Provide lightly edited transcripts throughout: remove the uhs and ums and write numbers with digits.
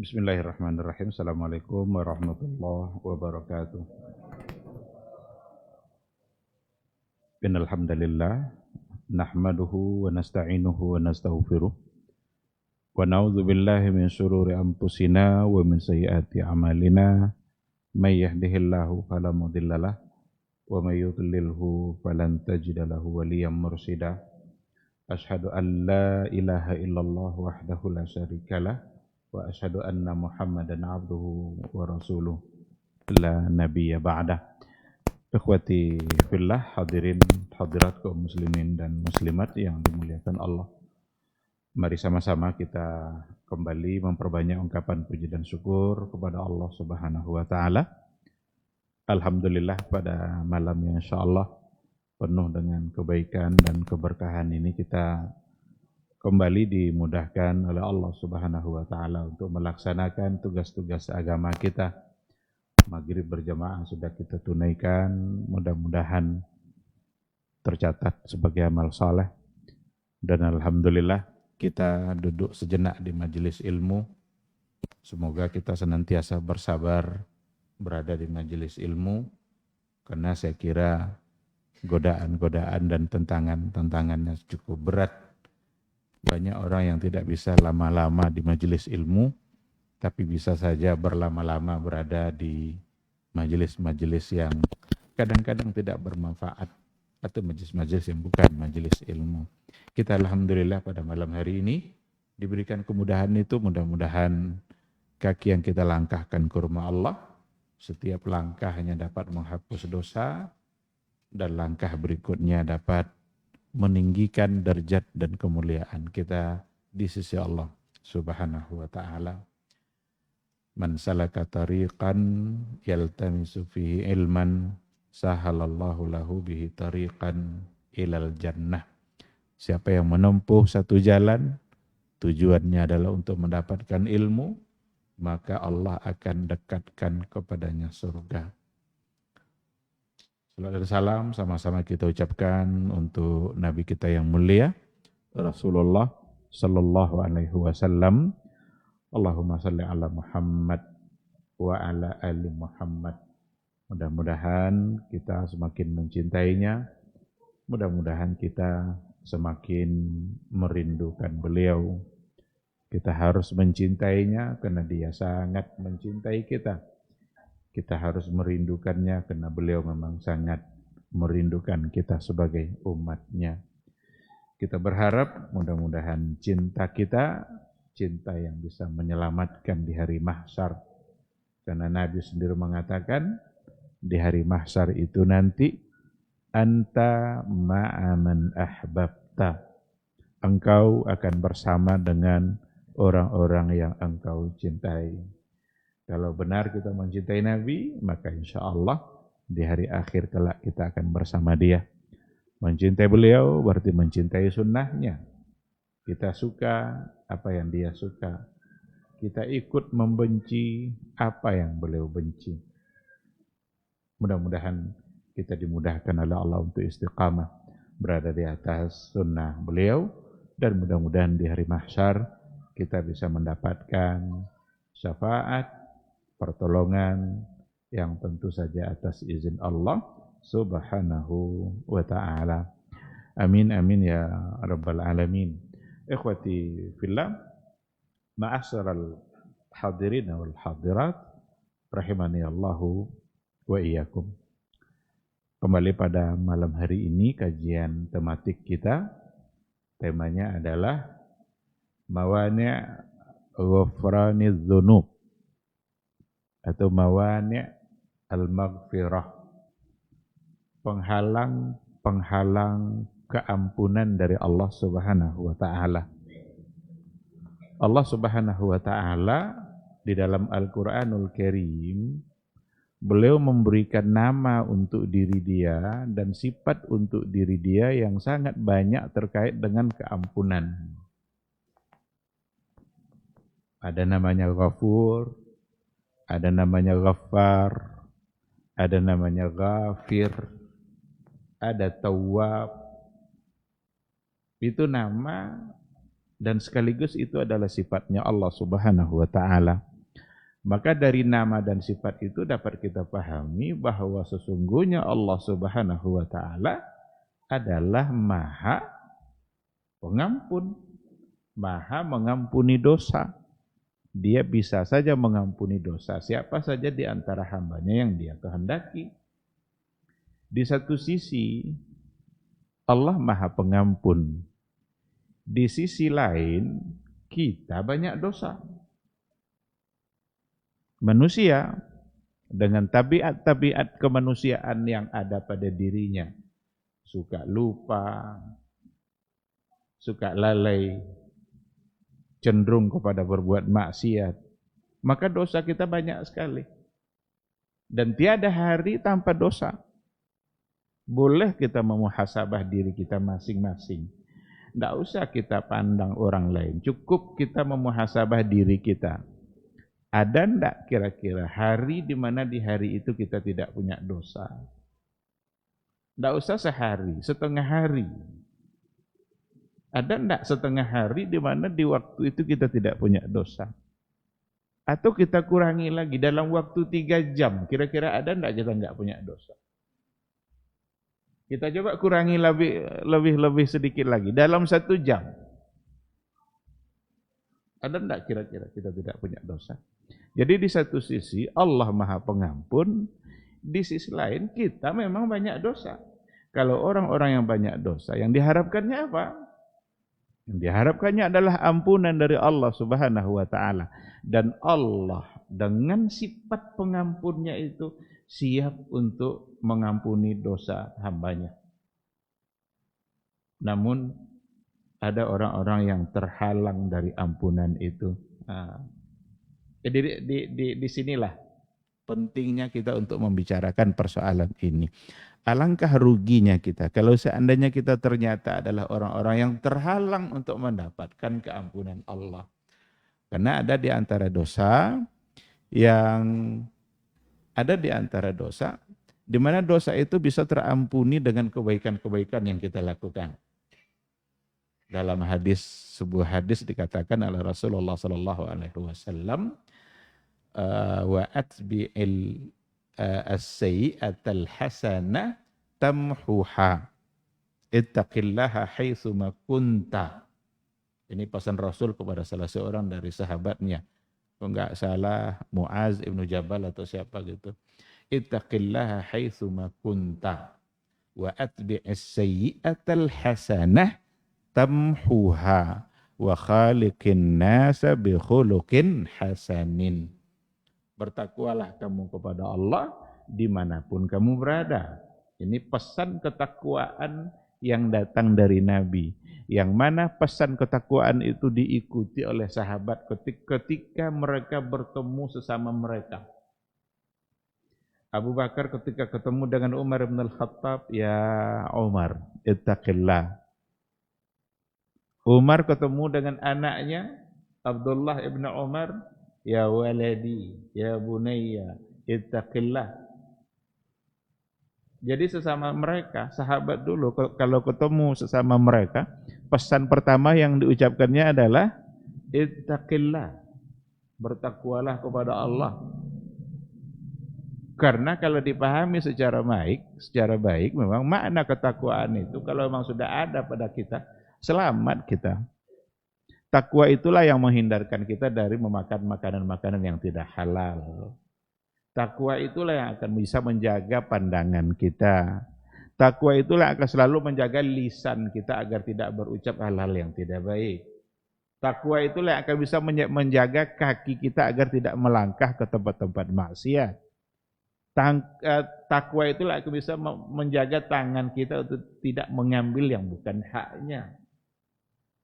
Bismillahirrahmanirrahim. Assalamualaikum warahmatullahi wabarakatuh. Innal hamdalillah nahmaduhu wa nasta'inuhu wa nastaghfiruh wa na'udzu billahi min shururi anfusina wa min sayyiati a'malina may yahdihillahu fala mudhillalah wa may yudlilhu falan tajida lahu waliyyan mursyida. Asyhadu an la ilaha illallah wahdahu la syarikalah wa asyhadu anna Muhammadan abduhu wa rasuluh la nabiyya ba'dah. Ikhwati fillah, hadirin hadirat kaum muslimin dan muslimat yang dimuliakan Allah. Mari sama-sama kita kembali memperbanyak ungkapan puji dan syukur kepada Allah Subhanahu wa taala. Alhamdulillah, pada malam yang insyaallah penuh dengan kebaikan dan keberkahan ini kita kembali dimudahkan oleh Allah Subhanahu wa taala untuk melaksanakan tugas-tugas agama kita. Maghrib berjamaah sudah kita tunaikan, mudah-mudahan tercatat sebagai amal saleh. Dan alhamdulillah kita duduk sejenak di majelis ilmu. Semoga kita senantiasa bersabar berada di majelis ilmu, karena saya kira godaan-godaan dan tantangannya cukup berat. Banyak orang yang tidak bisa lama-lama di majelis ilmu, tapi bisa saja berlama-lama berada di majelis-majelis yang kadang-kadang tidak bermanfaat atau majelis-majelis yang bukan majelis ilmu. Kita alhamdulillah pada malam hari ini diberikan kemudahan itu, mudah-mudahan kaki yang kita langkahkan ke rumah Allah, setiap langkah hanya dapat menghapus dosa, dan langkah berikutnya dapat meninggikan derajat dan kemuliaan kita di sisi Allah Subhanahu wa ta'ala. Man salaka tariqan yaltamisu fihi ilman sahalallahu lahu bihi tariqan ilal jannah. Siapa yang menempuh satu jalan, tujuannya adalah untuk mendapatkan ilmu, maka Allah akan dekatkan kepadanya surga. Salawat dan salam sama-sama kita ucapkan untuk Nabi kita yang mulia, Rasulullah sallallahu alaihi wasallam. Allahumma salli ala Muhammad wa ala ali Muhammad. Mudah-mudahan kita semakin mencintainya, mudah-mudahan kita semakin merindukan beliau. Kita harus mencintainya karena dia sangat mencintai kita. Kita harus merindukannya karena beliau memang sangat merindukan kita sebagai umatnya. Kita berharap mudah-mudahan cinta kita, cinta yang bisa menyelamatkan di hari mahsyar. Karena Nabi sendiri mengatakan, di hari mahsyar itu nanti, anta ma'aman ahbabta. Engkau akan bersama dengan orang-orang yang engkau cintai. Kalau benar kita mencintai Nabi, maka insya Allah di hari akhir kelak kita akan bersama dia. Mencintai beliau berarti mencintai sunnahnya. Kita suka apa yang dia suka. Kita ikut membenci apa yang beliau benci. Mudah-mudahan kita dimudahkan oleh Allah untuk istiqamah berada di atas sunnah beliau. Dan mudah-mudahan di hari mahsyar kita bisa mendapatkan syafaat, pertolongan yang tentu saja atas izin Allah Subhanahu wa ta'ala. Amin amin ya rabbal alamin. Ikhwati fillah, ma'asyaral hadirin wal hadirat, rahimani Allahu wa iyyakum. Kembali pada malam hari ini kajian tematik kita, temanya adalah mawani' ghufraniz dzunub atau mawani' al-maghfirah, penghalang keampunan dari Allah Subhanahu wa ta'ala. Allah Subhanahu wa ta'ala di dalam Al-Quranul Karim, beliau memberikan nama untuk diri dia dan sifat untuk diri dia yang sangat banyak terkait dengan keampunan. Ada namanya Ghafur, ada namanya Ghaffar, ada namanya Ghafir, ada Tawwab. Itu nama dan sekaligus itu adalah sifatnya Allah Subhanahu wa ta'ala. Maka dari nama dan sifat itu dapat kita pahami bahwa sesungguhnya Allah Subhanahu wa taala adalah Maha Pengampun, Maha mengampuni dosa. Dia bisa saja mengampuni dosa siapa saja di antara hambanya yang Dia kehendaki. Di satu sisi Allah Maha Pengampun, di sisi lain kita banyak dosa. Manusia dengan tabiat-tabiat kemanusiaan yang ada pada dirinya, suka lupa, suka lalai, cenderung kepada berbuat maksiat, maka dosa kita banyak sekali. Dan tiada hari tanpa dosa. Boleh kita memuhasabah diri kita masing-masing. Tidak usah kita pandang orang lain, cukup kita memuhasabah diri kita. Ada enggak kira-kira hari di mana di hari itu kita tidak punya dosa? Tidak usah sehari, setengah hari. Ada enggak setengah hari di mana di waktu itu kita tidak punya dosa? Atau kita kurangi lagi, dalam waktu 3 jam, kira-kira ada enggak kita enggak punya dosa? Kita coba kurangi lebih sedikit lagi, dalam 1 jam. Ada enggak kira-kira kita tidak punya dosa? Jadi di satu sisi Allah Maha Pengampun, di sisi lain kita memang banyak dosa. Kalau orang-orang yang banyak dosa, yang diharapkannya apa? Yang diharapkannya adalah ampunan dari Allah Subhanahu wa taala. Dan Allah dengan sifat pengampunnya itu siap untuk mengampuni dosa hambanya. Namun ada orang-orang yang terhalang dari ampunan itu. Jadi di sinilah pentingnya kita untuk membicarakan persoalan ini. Alangkah ruginya kita kalau seandainya kita ternyata adalah orang-orang yang terhalang untuk mendapatkan keampunan Allah. Karena ada di antara dosa di mana dosa itu bisa terampuni dengan kebaikan-kebaikan yang kita lakukan. Dalam sebuah hadis dikatakan oleh Rasulullah sallallahu alaihi wasallam, wa atbi'il as-sayyi'atal hasanah tamhuha ittaqillaha haitsuma kunta. Ini pesan Rasul kepada salah seorang dari sahabatnya. Kalau enggak salah Muaz ibnu Jabal atau siapa gitu. Ittaqillaha haitsuma kunta wa atbi'is sayyi'atal hasanah tamhuha wa khaliqin nasa bi khuluqin hasanin. Bertakwalah kamu kepada Allah dimanapun kamu berada. Ini pesan ketakwaan yang datang dari Nabi. Yang mana pesan ketakwaan itu diikuti oleh sahabat ketika mereka bertemu sesama mereka. Abu Bakar ketika ketemu dengan Umar bin Al-Khattab, ya Umar, ittaqillah. Umar ketemu dengan anaknya Abdullah ibn Umar, ya waladi, ya bunayya, ittaqillah. Jadi sesama mereka, sahabat dulu kalau ketemu sesama mereka, pesan pertama yang diucapkannya adalah ittaqillah. Bertakwalah kepada Allah. Karena kalau dipahami secara baik memang makna ketakwaan itu kalau memang sudah ada pada kita, selamat kita. Takwa itulah yang menghindarkan kita dari memakan makanan-makanan yang tidak halal. Takwa itulah yang akan bisa menjaga pandangan kita. Takwa itulah yang akan selalu menjaga lisan kita agar tidak berucap hal-hal yang tidak baik. Takwa itulah yang akan bisa menjaga kaki kita agar tidak melangkah ke tempat-tempat maksiat. Takwa itulah yang akan bisa menjaga tangan kita untuk tidak mengambil yang bukan haknya.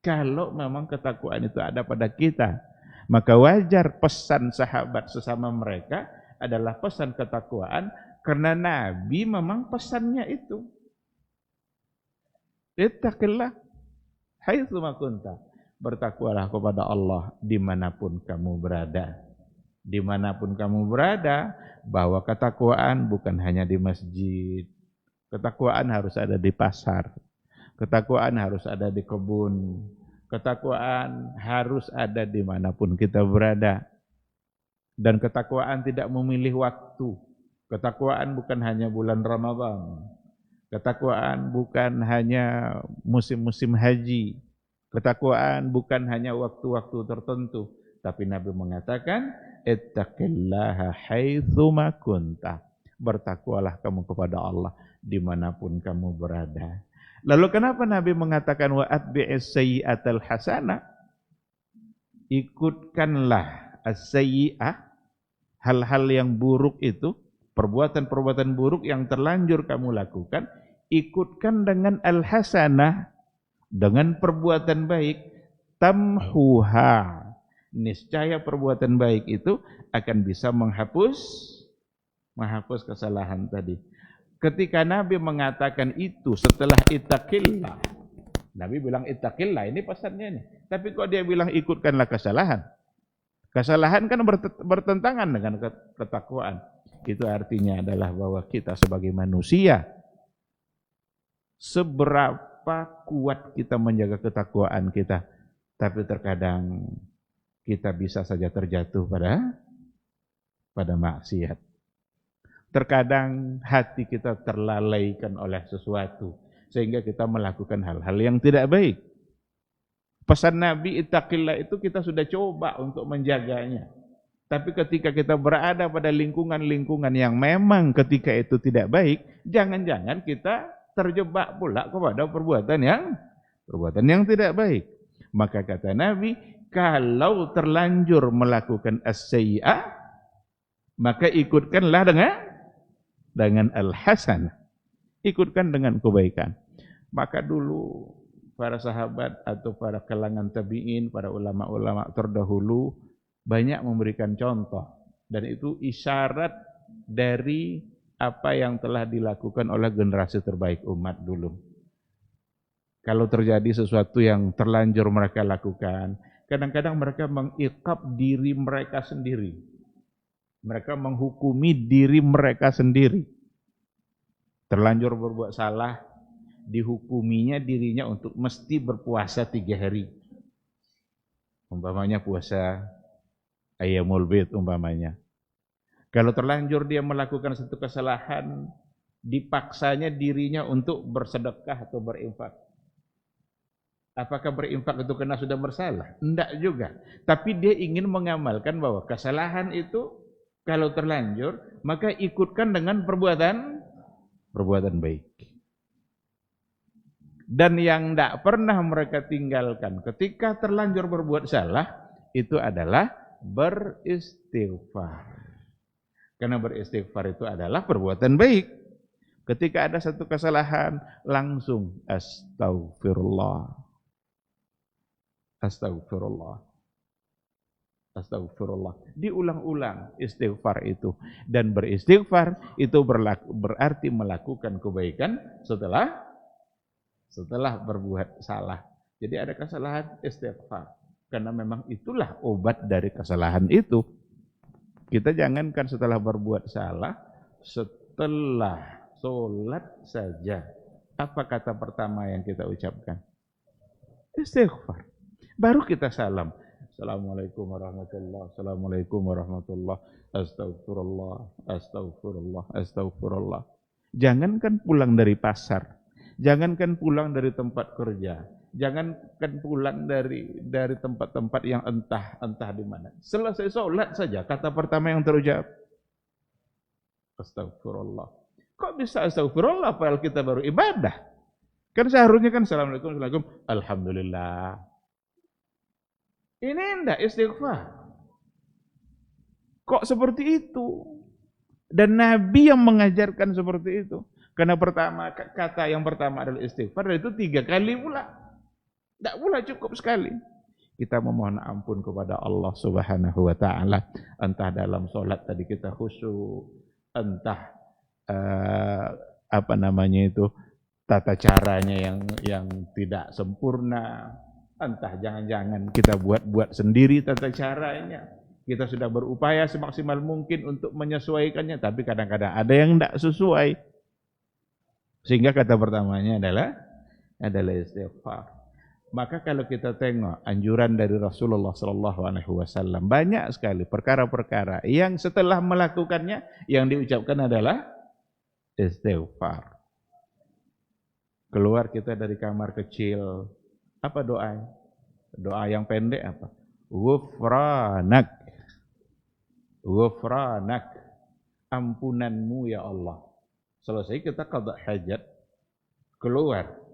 Kalau memang ketakwaan itu ada pada kita, maka wajar pesan sahabat sesama mereka adalah pesan ketakwaan, karena Nabi memang pesannya itu. Ittaqillah haitsuma kunta. Bertakwalah kepada Allah dimanapun kamu berada. Dimanapun kamu berada, bahwa ketakwaan bukan hanya di masjid. Ketakwaan harus ada di pasar. Ketakwaan harus ada di kebun. Ketakwaan harus ada dimanapun kita berada. Dan ketakwaan tidak memilih waktu. Ketakwaan bukan hanya bulan Ramadan. Ketakwaan bukan hanya musim-musim haji. Ketakwaan bukan hanya waktu-waktu tertentu. Tapi Nabi mengatakan, ittaqillaha haitsuma kunta. Bertakwalah kamu kepada Allah dimanapun kamu berada. Lalu kenapa Nabi mengatakan wa atbi'is sayyi'atal hasanah? Ikutkanlah as-sayyi'ah, hal-hal yang buruk itu, perbuatan-perbuatan buruk yang terlanjur kamu lakukan, ikutkan dengan al-hasanah, dengan perbuatan baik, tamhuha. Niscaya perbuatan baik itu akan bisa menghapus kesalahan tadi. Ketika Nabi mengatakan itu setelah ittaqillah, Nabi bilang ittaqillah, ini pesannya nih. Tapi kok dia bilang ikutkanlah kesalahan? Kesalahan kan bertentangan dengan ketakwaan. Itu artinya adalah bahwa kita sebagai manusia, seberapa kuat kita menjaga ketakwaan kita, tapi terkadang kita bisa saja terjatuh pada maksiat. Terkadang hati kita terlalaikan oleh sesuatu sehingga kita melakukan hal-hal yang tidak baik. Pesan Nabi ittaqillah itu kita sudah coba untuk menjaganya. Tapi ketika kita berada pada lingkungan-lingkungan yang memang ketika itu tidak baik, jangan-jangan kita terjebak pula kepada perbuatan yang tidak baik. Maka kata Nabi, kalau terlanjur melakukan as-sayyi'ah, maka ikutkanlah dengan al-hasanah. Ikutkan dengan kebaikan. Maka dulu para sahabat atau para kalangan tabi'in, para ulama-ulama terdahulu banyak memberikan contoh, dan itu isyarat dari apa yang telah dilakukan oleh generasi terbaik umat dulu. Kalau terjadi sesuatu yang terlanjur mereka lakukan, kadang-kadang mereka mengiqab diri mereka sendiri. Mereka menghukumi diri mereka sendiri. Terlanjur berbuat salah, dihukuminya dirinya untuk mesti berpuasa 3 hari. Umpamanya puasa Ayyamul Bid umpamanya. Kalau terlanjur dia melakukan satu kesalahan, dipaksanya dirinya untuk bersedekah atau berinfak. Apakah berinfak itu karena sudah bersalah? Tidak juga. Tapi dia ingin mengamalkan bahwa kesalahan itu kalau terlanjur, maka ikutkan dengan perbuatan baik. Dan yang tidak pernah mereka tinggalkan ketika terlanjur berbuat salah, itu adalah beristighfar. Karena beristighfar itu adalah perbuatan baik. Ketika ada satu kesalahan, langsung astagfirullah. Astagfirullah. Astagfirullah. Diulang-ulang istighfar itu. Dan beristighfar itu berarti melakukan kebaikan setelah berbuat salah. Jadi ada kesalahan, istighfar. Karena memang itulah obat dari kesalahan itu. Kita jangankan setelah berbuat salah, setelah sholat saja. Apa kata pertama yang kita ucapkan? Istighfar. Baru kita salam. Assalamualaikum warahmatullahi wabarakatuh. Assalamualaikum warahmatullahi wabarakatuh. Astagfirullah, astagfirullah, astagfirullah. Jangankan pulang dari pasar, jangankan pulang dari tempat kerja, jangankan pulang dari tempat-tempat yang entah di mana. Selesai sholat saja, kata pertama yang terucap, astagfirullah. Kok bisa astagfirullah padahal kita baru ibadah? Kan seharusnya kan assalamualaikum, assalamualaikum, alhamdulillah. Ini enggak istighfar. Kok seperti itu? Dan Nabi yang mengajarkan seperti itu. Karena kata yang pertama adalah istighfar, dan itu 3 kali pula. Tidak pula cukup sekali. Kita memohon ampun kepada Allah Subhanahu wa taala, entah dalam sholat tadi kita khusyuk, entah tata caranya yang tidak sempurna, entah jangan-jangan kita buat sendiri tata caranya. Kita sudah berupaya semaksimal mungkin untuk menyesuaikannya, tapi kadang-kadang ada yang tidak sesuai. Sehingga kata pertamanya adalah istighfar. Maka kalau kita tengok anjuran dari Rasulullah SAW, banyak sekali perkara-perkara yang setelah melakukannya yang diucapkan adalah istighfar. Keluar kita dari kamar kecil, apa doa? Doa yang pendek apa? Ghufranak, ghufranak, ampunanmu ya Allah. Selesai kita qada hajat, keluar.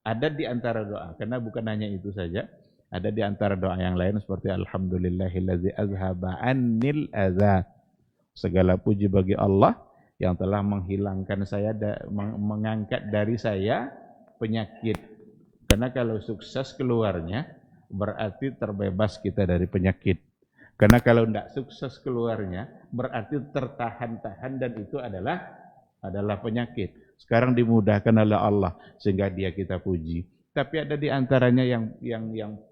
Ada di antara doa, karena bukan hanya itu saja, ada di antara doa yang lain seperti alhamdulillahillazi azhaba annil adza. Segala puji bagi Allah yang telah menghilangkan saya, mengangkat dari saya penyakit. Karena kalau sukses keluarnya berarti terbebas kita dari penyakit. Karena kalau tidak sukses keluarnya berarti tertahan-tahan dan itu adalah penyakit. Sekarang dimudahkan oleh Allah sehingga dia kita puji. Tapi ada di antaranya yang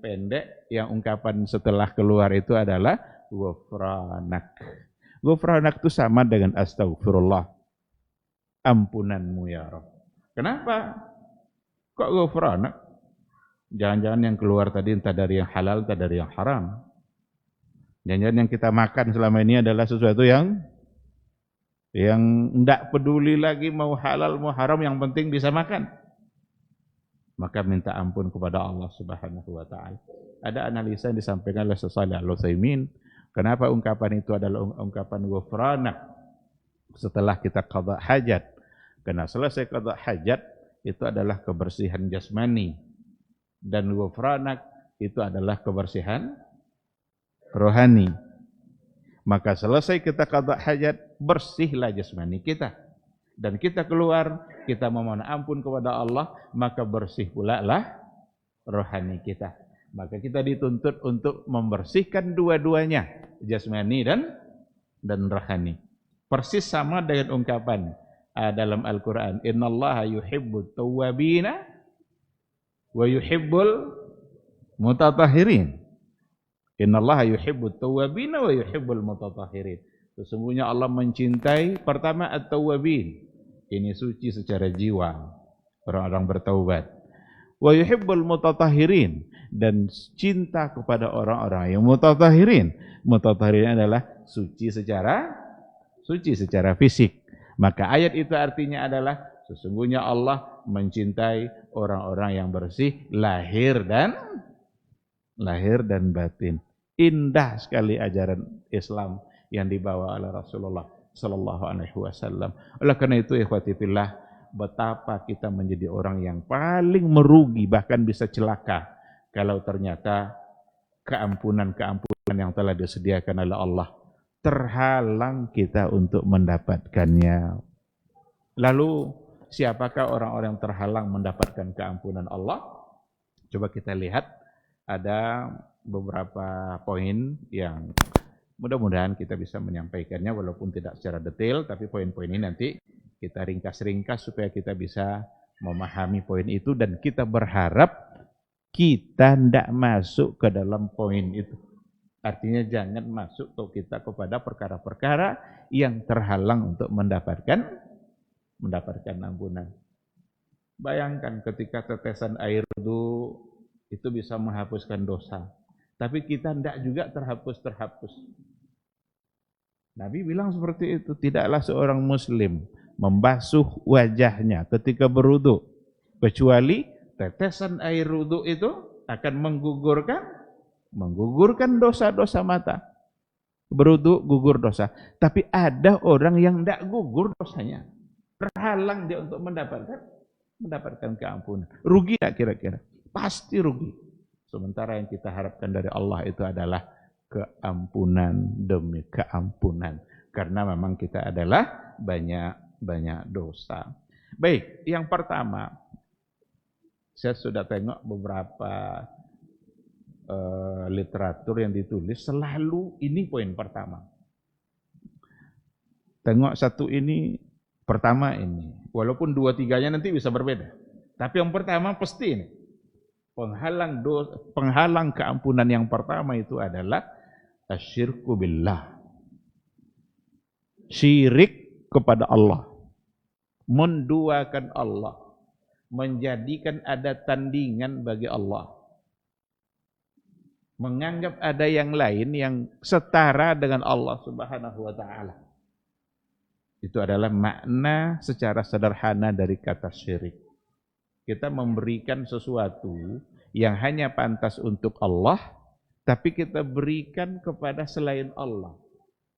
pendek, yang ungkapan setelah keluar itu adalah ghufranak. Ghufranak itu sama dengan astagfirullah. Ampunanmu ya Rabb. Kenapa? Kok ghufranak? Jangan-jangan yang keluar tadi entah dari yang halal, entah dari yang haram. Jangan-jangan yang kita makan selama ini adalah sesuatu yang tidak peduli lagi mau halal mau haram, yang penting bisa makan. Maka minta ampun kepada Allah Subhanahu wa taala. Ada analisa yang disampaikan oleh Shalih Al-Utsaimin, kenapa ungkapan itu adalah ungkapan ghufranak setelah kita qada hajat? Karena selesai qada hajat itu adalah kebersihan jasmani dan ghufranak itu adalah kebersihan rohani. Maka selesai kita qada hajat, bersihlah jasmani kita. Dan kita keluar, kita memohon ampun kepada Allah, maka bersih pula lah rohani kita. Maka kita dituntut untuk membersihkan dua-duanya, jasmani dan rohani. Persis sama dengan ungkapan dalam Al-Quran, innallaha yuhibbut tawwabina wa yuhibbul mutatahhirin. Innallaha yuhibbut tawwabina wa yuhibbul mutatahhirin. Sesungguhnya Allah mencintai pertama at-tawwabin. Ini suci secara jiwa, orang-orang bertaubat. Wa yuhibbul mutatahhirin, dan cinta kepada orang-orang yang mutatahhirin. Mutatahhirin adalah suci secara fisik. Maka ayat itu artinya adalah sesungguhnya Allah mencintai orang-orang yang bersih lahir dan batin. Indah sekali ajaran Islam yang dibawa oleh Rasulullah sallallahu alaihi wasallam. Oleh karena itu ikhwati fillah, betapa kita menjadi orang yang paling merugi, bahkan bisa celaka kalau ternyata keampunan-keampunan yang telah disediakan oleh Allah terhalang kita untuk mendapatkannya. Lalu siapakah orang-orang yang terhalang mendapatkan keampunan Allah? Coba kita lihat, ada beberapa poin yang mudah-mudahan kita bisa menyampaikannya walaupun tidak secara detail, tapi poin-poin ini nanti kita ringkas-ringkas supaya kita bisa memahami poin itu dan kita berharap kita tidak masuk ke dalam poin itu. Artinya jangan masuk kita kepada perkara-perkara yang terhalang untuk mendapatkan ampunan. Bayangkan ketika tetesan air wudu itu bisa menghapuskan dosa. Tapi kita tidak juga terhapus. Nabi bilang seperti itu, tidaklah seorang muslim membasuh wajahnya ketika berwudu kecuali tetesan air wudu itu akan menggugurkan dosa-dosa mata. Berwudu gugur dosa. Tapi ada orang yang tidak gugur dosanya. Terhalang dia untuk mendapatkan keampunan. Rugi tak kira-kira? Pasti rugi. Sementara yang kita harapkan dari Allah itu adalah keampunan demi keampunan. Karena memang kita adalah banyak dosa. Baik, yang pertama, saya sudah tengok beberapa literatur yang ditulis, selalu ini poin pertama. Tengok satu ini, pertama ini. Walaupun dua-tiganya nanti bisa berbeda. Tapi yang pertama pasti ini. Penghalang keampunan yang pertama itu adalah asyirku billah. Syirik kepada Allah. Menduakan Allah. menjadikan ada tandingan bagi Allah, menganggap ada yang lain yang setara dengan Allah Subhanahu wa taala. Itu adalah makna secara sederhana dari kata syirik. Kita memberikan sesuatu yang hanya pantas untuk Allah, tapi kita berikan kepada selain Allah.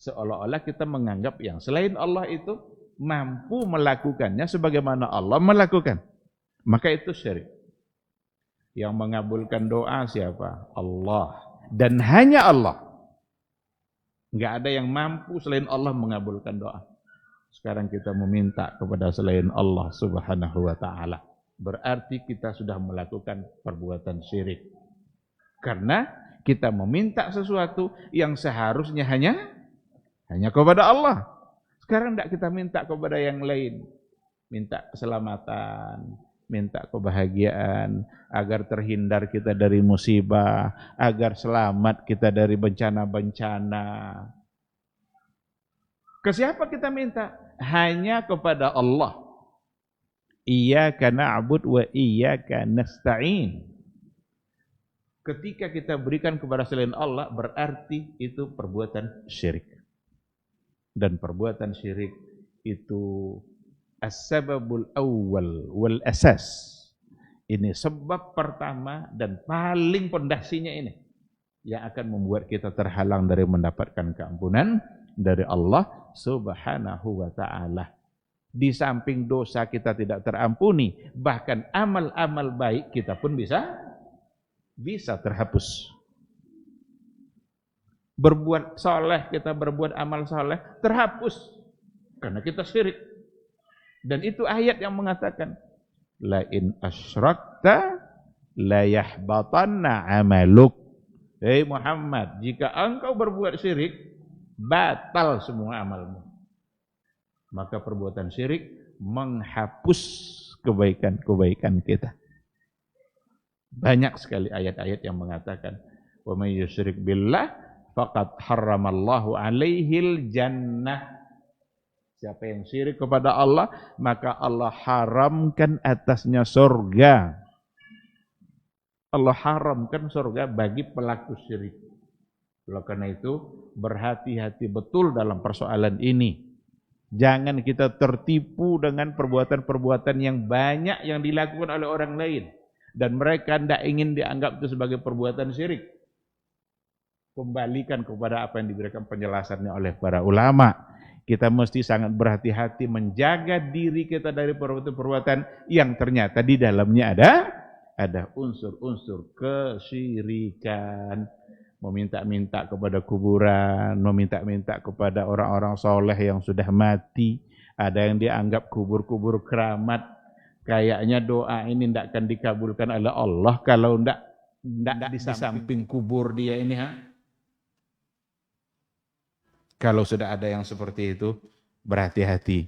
Seolah-olah kita menganggap yang selain Allah itu mampu melakukannya sebagaimana Allah melakukan. Maka itu syirik. Yang mengabulkan doa siapa? Allah. Dan hanya Allah. Enggak ada yang mampu selain Allah mengabulkan doa. Sekarang kita meminta kepada selain Allah Subhanahu wa taala. Berarti kita sudah melakukan perbuatan syirik. Karena kita meminta sesuatu yang seharusnya hanya kepada Allah. Sekarang tidak kita minta kepada yang lain. Minta keselamatan, minta kebahagiaan, agar terhindar kita dari musibah, agar selamat kita dari bencana-bencana. Ke siapa kita minta? Hanya kepada Allah. Iyyaka na'budu wa iyyaka nasta'in. Ketika kita berikan kepada selain Allah, berarti itu perbuatan syirik. Dan perbuatan syirik itu as-sababul awwal wal asas. Ini sebab pertama dan paling pondasinya ini yang akan membuat kita terhalang dari mendapatkan keampunan dari Allah Subhanahu wa taala. Di samping dosa kita tidak terampuni, bahkan amal-amal baik kita pun bisa terhapus. Berbuat soleh, kita berbuat amal soleh, terhapus karena kita syirik. Dan itu ayat yang mengatakan, la in asyrakta la yahbatanna amaluk. Hei Muhammad, jika engkau berbuat syirik, batal semua amalmu. Maka perbuatan syirik menghapus kebaikan-kebaikan kita. Banyak sekali ayat-ayat yang mengatakan, wa may yusyrik billah faqad harramallahu alaihil jannah. Siapa yang syirik kepada Allah, maka Allah haramkan atasnya surga. Allah haramkan surga bagi pelaku syirik. Oleh karena itu, berhati-hati betul dalam persoalan ini. Jangan kita tertipu dengan perbuatan-perbuatan yang banyak yang dilakukan oleh orang lain. Dan mereka tidak ingin dianggap itu sebagai perbuatan syirik. Kembalikan kepada apa yang diberikan penjelasannya oleh para ulama. Kita mesti sangat berhati-hati menjaga diri kita dari perbuatan-perbuatan yang ternyata di dalamnya ada unsur-unsur kesyirikan. Meminta-minta kepada kuburan, meminta-minta kepada orang-orang soleh yang sudah mati. Ada yang dianggap kubur-kubur keramat. Kayaknya doa ini tidak akan dikabulkan oleh Allah kalau tidak di samping kubur dia ini. Kalau sudah ada yang seperti itu, berhati-hati.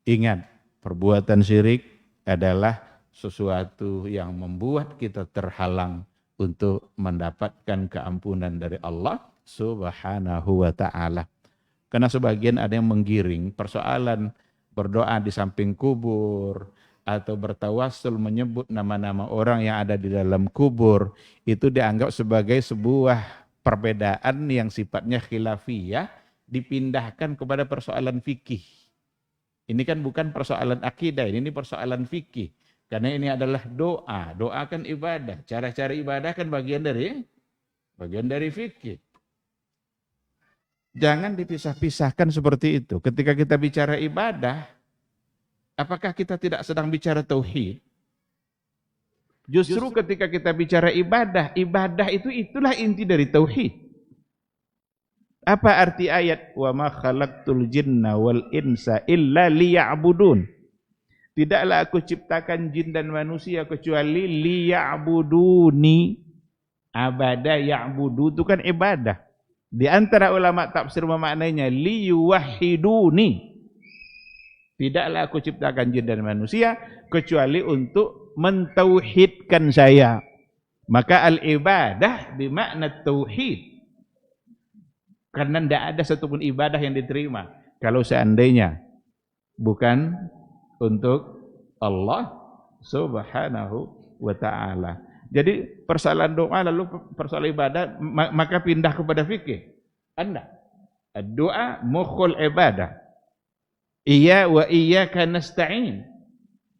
Ingat, perbuatan syirik adalah sesuatu yang membuat kita terhalang untuk mendapatkan keampunan dari Allah Subhanahu wa ta'ala. Karena sebagian ada yang menggiring persoalan berdoa di samping kubur atau bertawassul menyebut nama-nama orang yang ada di dalam kubur, itu dianggap sebagai sebuah perbedaan yang sifatnya khilafiyah, dipindahkan kepada persoalan fikih. Ini kan bukan persoalan akidah, ini persoalan fikih. Karena ini adalah doa. Doa kan ibadah. Cara-cara ibadah kan bagian dari fikih. Jangan dipisah-pisahkan seperti itu. Ketika kita bicara ibadah, apakah kita tidak sedang bicara tauhid? Justru ketika kita bicara ibadah, ibadah itulah inti dari tauhid. Apa arti ayat wa ma khalaqtul jinna wal insa illa liya'budun? Tidaklah aku ciptakan jin dan manusia kecuali liya'buduni. Abada ya'budu itu kan ibadah. Di antara ulama tafsir memaknainya liyuwahhiduni. Tidaklah aku ciptakan jin dan manusia kecuali untuk mentauhidkan saya. Maka al-ibadah bermakna tauhid. Karena tidak ada satupun ibadah yang diterima kalau seandainya bukan untuk Allah Subhanahu wa ta'ala. Jadi persoalan doa lalu persoalan ibadah maka pindah kepada fikih. Anda doa mukhul ibadah. Iya wa iyyaka nasta'in.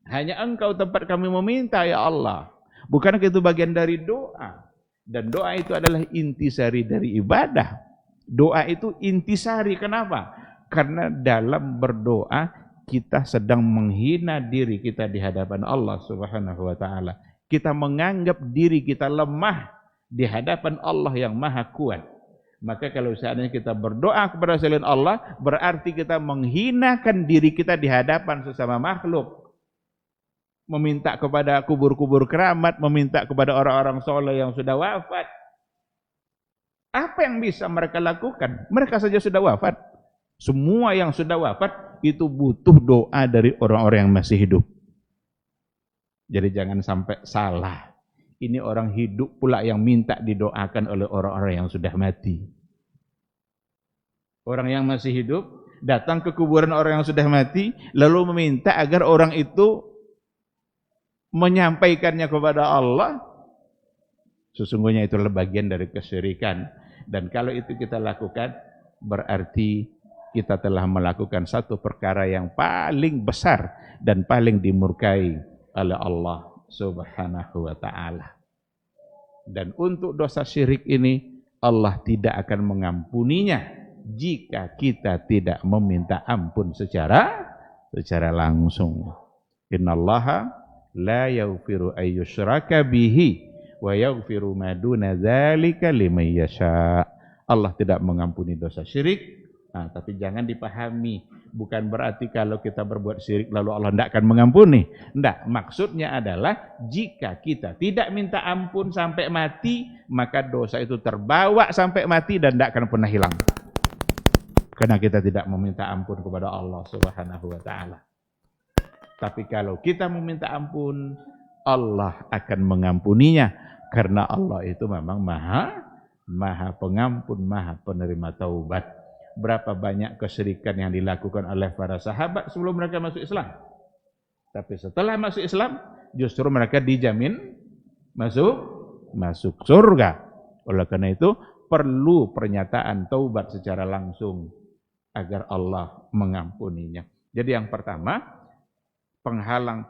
Hanya engkau tempat kami meminta ya Allah. Bukankah itu bagian dari doa? Dan doa itu adalah intisari dari ibadah. Doa itu intisari. Kenapa? Karena dalam berdoa kita sedang menghina diri kita di hadapan Allah Subhanahu wa ta'ala. Kita menganggap diri kita lemah di hadapan Allah yang maha kuat. Maka kalau seandainya kita berdoa kepada selain Allah, berarti kita menghinakan diri kita di hadapan sesama makhluk. Meminta kepada kubur-kubur keramat, meminta kepada orang-orang soleh yang sudah wafat. Apa yang bisa mereka lakukan? Mereka saja sudah wafat. Semua yang sudah wafat itu butuh doa dari orang-orang yang masih hidup. Jadi jangan sampai salah. Ini orang hidup pula yang minta didoakan oleh orang-orang yang sudah mati. Orang yang masih hidup datang ke kuburan orang yang sudah mati lalu meminta agar orang itu menyampaikannya kepada Allah. Sesungguhnya itu adalah bagian dari kesyirikan. Dan kalau itu kita lakukan berarti kita telah melakukan satu perkara yang paling besar dan paling dimurkai oleh Allah Subhanahu wa ta'ala. Dan untuk dosa syirik ini Allah tidak akan mengampuninya jika kita tidak meminta ampun secara langsung. Innallaha la yaghfiru ayyushraka bihi wa yaghfiru ma duna dzalika liman yasha. Allah tidak mengampuni dosa syirik. Nah, tapi jangan dipahami bukan berarti kalau kita berbuat syirik lalu Allah tidak akan mengampuni. Tidak, maksudnya adalah jika kita tidak minta ampun sampai mati, maka dosa itu terbawa sampai mati dan tidak akan pernah hilang. Karena kita tidak meminta ampun kepada Allah Subhanahu wa ta'ala. Tapi kalau kita meminta ampun, Allah akan mengampuninya. Karena Allah itu memang maha pengampun, maha penerima taubat. Berapa banyak kesyirikan yang dilakukan oleh para sahabat sebelum mereka masuk Islam. Tapi setelah masuk Islam, justru mereka dijamin masuk surga. Oleh karena itu, perlu pernyataan taubat secara langsung agar Allah mengampuninya. Jadi yang pertama, penghalang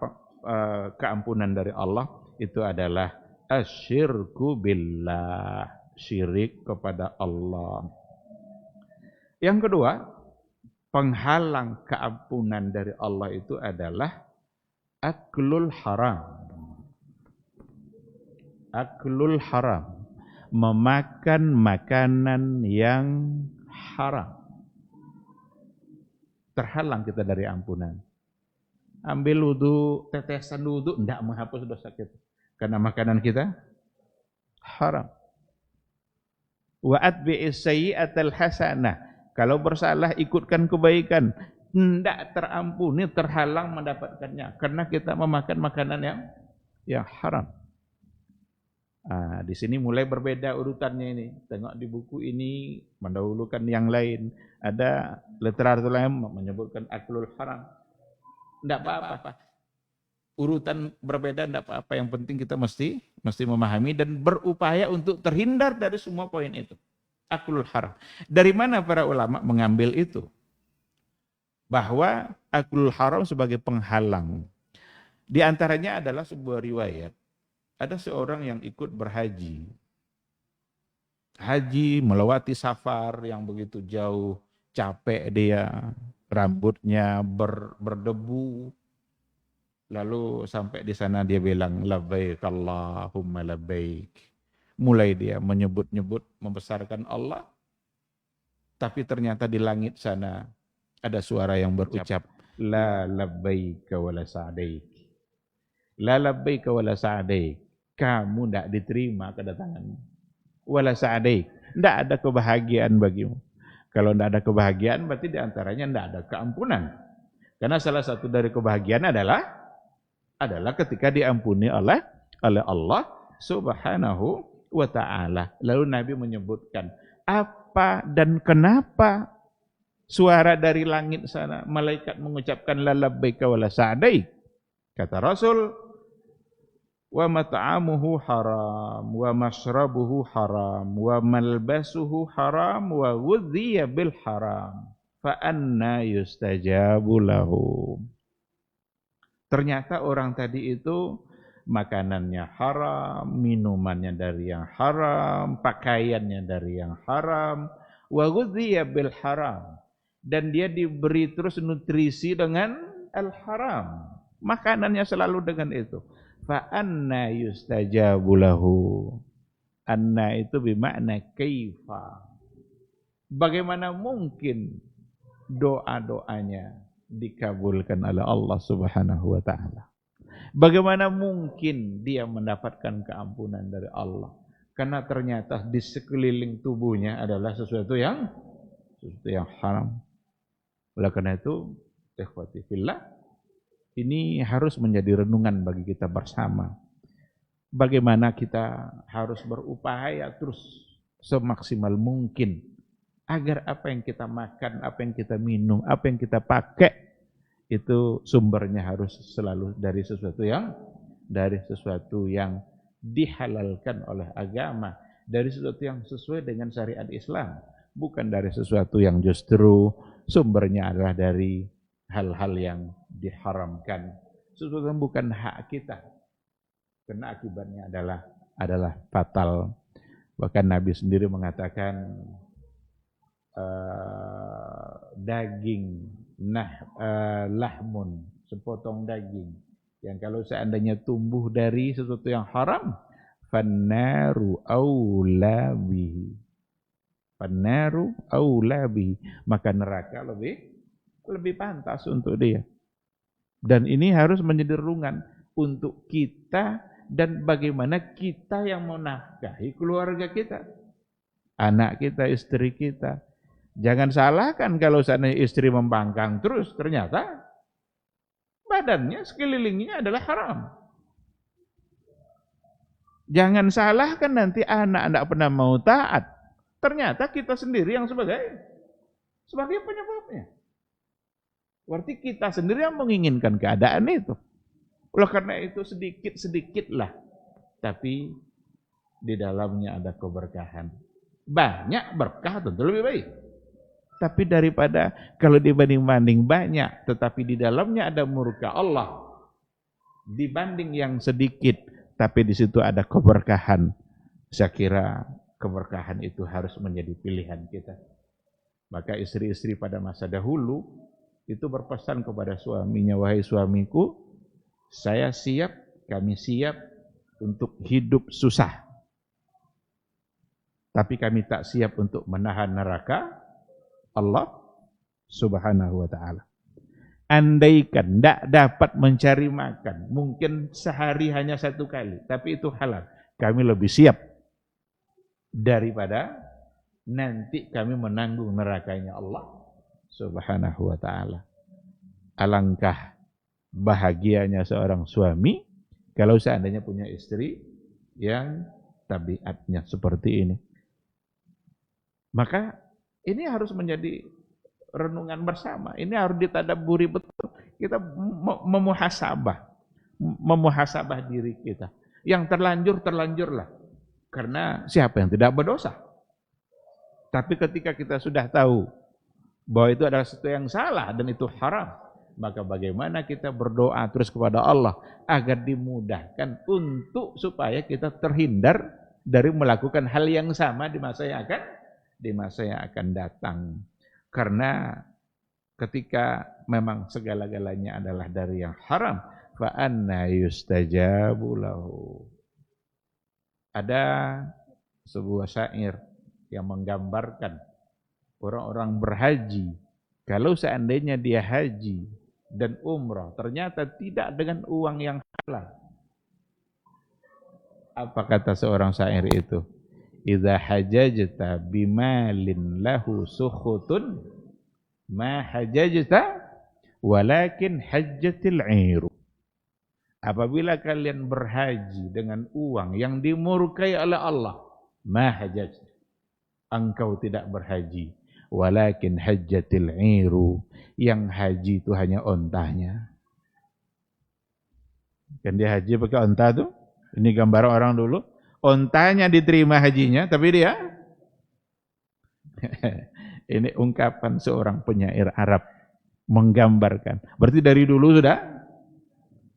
keampunan dari Allah itu adalah asyirku billah, syirik kepada Allah. Yang kedua, penghalang keampunan dari Allah itu adalah aklul haram. Aklul haram, memakan makanan yang haram. Terhalang kita dari ampunan. Ambil wudu, tetesan wudu, tidak menghapus dosa kita. Karena makanan kita haram. Wa atbi'is sayyi'atal hasanah. Kalau bersalah ikutkan kebaikan, tidak terampuni, terhalang mendapatkannya karena kita memakan makanan yang haram. Di sini mulai berbeda urutannya ini. Tengok di buku ini mendahulukan yang lain. Ada literatur lain menyebutkan aklul haram. Tidak apa-apa. Urutan berbeda tidak apa-apa. Yang penting kita mesti memahami dan berupaya untuk terhindar dari semua poin itu. Aklul haram. Dari mana para ulama mengambil itu? Bahwa aklul haram sebagai penghalang. Di antaranya adalah sebuah riwayat. Ada seorang yang ikut berhaji. Haji melewati safar yang begitu jauh. Capek dia. Rambutnya berdebu. Lalu sampai di sana dia bilang, labbaik Allahumma labbaik. Mulai dia menyebut-nyebut, membesarkan Allah. Tapi ternyata di langit sana ada suara yang berucap, la labbaika wa la sa'daik. La labbaika wa la sa'daik. Kamu tidak diterima kedatanganmu. Wa la sa'daik. Tidak ada kebahagiaan bagimu. Kalau tidak ada kebahagiaan, berarti diantaranya tidak ada keampunan. Karena salah satu dari kebahagiaan adalah ketika diampuni oleh Allah Subhanahu wa ta'ala. Lalu Nabi menyebutkan apa dan kenapa suara dari langit sana malaikat mengucapkan la labbaika wa la sa'daik. Kata Rasul, wa mat'amuhu haram, wa mashrabuhu haram, wa malbasuhu haram, wa ghudhiya bil haram. Fa anna yustajabu lahu. Ternyata orang tadi itu makanannya haram, minumannya dari yang haram, pakaiannya dari yang haram, wa ghudhiya bil haram. Dan dia diberi terus nutrisi dengan al-haram. Makanannya selalu dengan itu. Fa anna yustajabu lahu. Anna itu bermakna kaifa. Bagaimana mungkin doa-doanya dikabulkan oleh Allah Subhanahu wa taala? Bagaimana mungkin dia mendapatkan keampunan dari Allah? Karena ternyata di sekeliling tubuhnya adalah sesuatu yang haram. Oleh karena itu, ikhwati fillah, ini harus menjadi renungan bagi kita bersama. Bagaimana kita harus berupaya terus semaksimal mungkin agar apa yang kita makan, apa yang kita minum, apa yang kita pakai itu sumbernya harus selalu dari sesuatu yang dihalalkan oleh agama, dari sesuatu yang sesuai dengan syariat Islam, bukan dari sesuatu yang justru sumbernya adalah dari hal-hal yang diharamkan, sesuatu yang bukan hak kita, karena akibatnya adalah fatal. Bahkan Nabi sendiri mengatakan daging lahmun, sepotong daging yang kalau seandainya tumbuh dari sesuatu yang haram, fannaru aula bihi, fannaru aula bihi, maka neraka lebih pantas untuk dia. Dan ini harus menjadi renungan untuk kita dan bagaimana kita yang menafkahi keluarga kita, anak kita, istri kita. Jangan salahkan kalau seandainya istri membangkang terus, ternyata badannya sekelilingnya adalah haram. Jangan salahkan nanti anak pernah mau taat, ternyata kita sendiri yang sebagai penyebabnya. Berarti kita sendiri yang menginginkan keadaan itu. Oleh karena itu sedikit-sedikitlah, tapi di dalamnya ada keberkahan. Banyak berkah tentu lebih baik. Tapi daripada kalau dibanding-banding banyak, tetapi di dalamnya ada murka Allah, dibanding yang sedikit, tapi di situ ada keberkahan. Saya kira keberkahan itu harus menjadi pilihan kita. Maka istri-istri pada masa dahulu itu berpesan kepada suaminya, wahai suamiku, saya siap, kami siap untuk hidup susah. Tapi kami tak siap untuk menahan neraka Allah Subhanahu wa ta'ala. Andaikan tidak dapat mencari makan, mungkin sehari hanya 1 kali, tapi itu halal, kami lebih siap daripada nanti kami menanggung nerakanya Allah Subhanahu wa ta'ala. Alangkah bahagianya seorang suami kalau seandainya punya istri yang tabiatnya seperti ini. Maka ini harus menjadi renungan bersama. Ini harus ditadabburi betul. Kita memuhasabah diri kita. Yang terlanjurlah. Karena siapa yang tidak berdosa? Tapi ketika kita sudah tahu bahwa itu adalah sesuatu yang salah dan itu haram, maka bagaimana kita berdoa terus kepada Allah agar dimudahkan untuk supaya kita terhindar dari melakukan hal yang sama di masa yang akan datang. Karena ketika memang segala-galanya adalah dari yang haram, fa anna yustajabu lahu. Ada sebuah syair yang menggambarkan orang-orang berhaji, kalau seandainya dia haji dan umrah ternyata tidak dengan uang yang halal. Apa kata seorang syair itu? Idza hajajta bimalin lahu sukhutun ma hajajta walakin hajjatil 'iru. Apabila kalian berhaji dengan uang yang dimurkai oleh Allah, ma hajajta, engkau tidak berhaji, walakin hajjatil 'iru, yang haji itu hanya ontanya. Kan dia haji pakai onta tuh, Ini gambar orang dulu, ontanya diterima hajinya, tapi dia ini ungkapan seorang penyair Arab menggambarkan. Berarti dari dulu sudah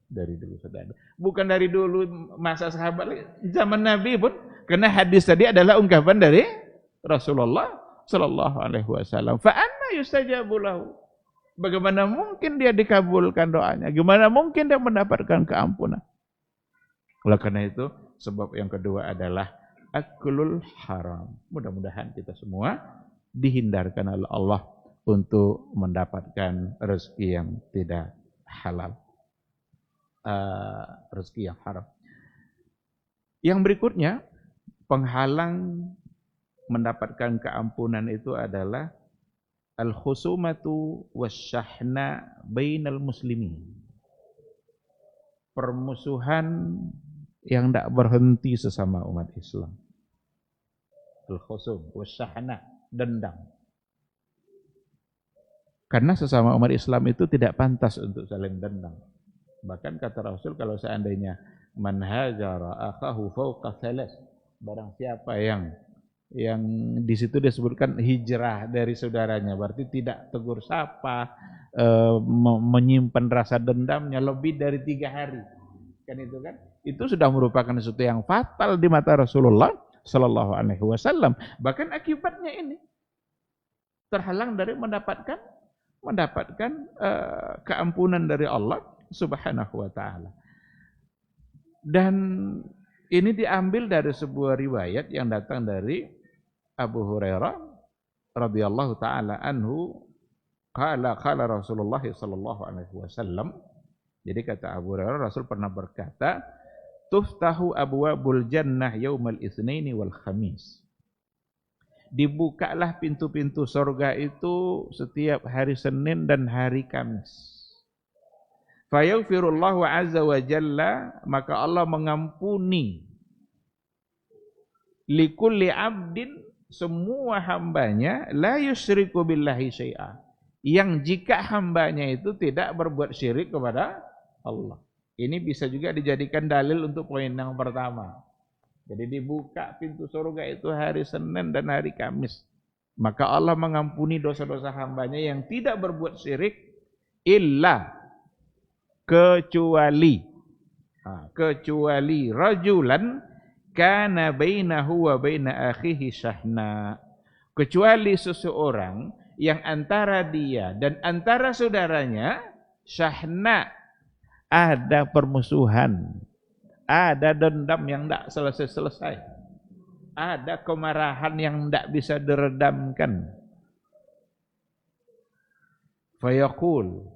ada. Bukan dari dulu masa sahabat, zaman Nabi pun, karena hadis tadi adalah ungkapan dari Rasulullah sallallahu alaihi wasallam. Fa anna yustajabu lahu? Bagaimana mungkin dia dikabulkan doanya? Gimana mungkin dia mendapatkan keampunan? Oleh karena itu, sebab yang kedua adalah aklul haram. Mudah-mudahan kita semua dihindarkan oleh Allah untuk mendapatkan rezeki yang tidak halal. Rezeki yang haram. Yang berikutnya, penghalang mendapatkan keampunan itu adalah al-khusumatu wasyahna bainal muslimin. Permusuhan yang tidak berhenti sesama umat Islam. Al-khusum wasyahna, dendam. Karena sesama umat Islam itu tidak pantas untuk saling dendam. Bahkan kata Rasul, kalau seandainya man hajara akhahu fawqa thalas, barang siapa yang di situ disebutkan hijrah dari saudaranya, berarti tidak tegur sapa, menyimpan rasa dendamnya lebih dari 3 hari. Kan itu kan? Itu sudah merupakan sesuatu yang fatal di mata Rasulullah sallallahu alaihi wasallam. Bahkan akibatnya ini terhalang dari mendapatkan keampunan dari Allah Subhanahu wa taala. Dan ini diambil dari sebuah riwayat yang datang dari Abu Hurairah radhiyallahu taala anhu, qala Rasulullah sallallahu alaihi wasallam. Jadi kata Abu Hurairah, Rasul pernah berkata, tuftahu abwabul jannah yaumal itsnaini wal khamis. Dibukalah pintu-pintu surga itu setiap hari Senin dan hari Kamis. Fayaghfirullahu azza wa jalla, maka Allah mengampuni likulli abdin, semua hambanya, la yusyriku billahi syai'a, yang jika hambanya itu tidak berbuat syirik kepada Allah. Ini bisa juga dijadikan dalil untuk poin yang pertama. Jadi dibuka pintu surga itu hari Senin dan hari Kamis, maka Allah mengampuni dosa-dosa hambanya yang tidak berbuat syirik, illa, kecuali rajulan kana bainahu wa baina akhihi syahna, kecuali seseorang yang antara dia dan antara saudaranya syahna, ada permusuhan, ada dendam yang tidak selesai-selesai, ada kemarahan yang tidak bisa diredamkan. Fayaqul,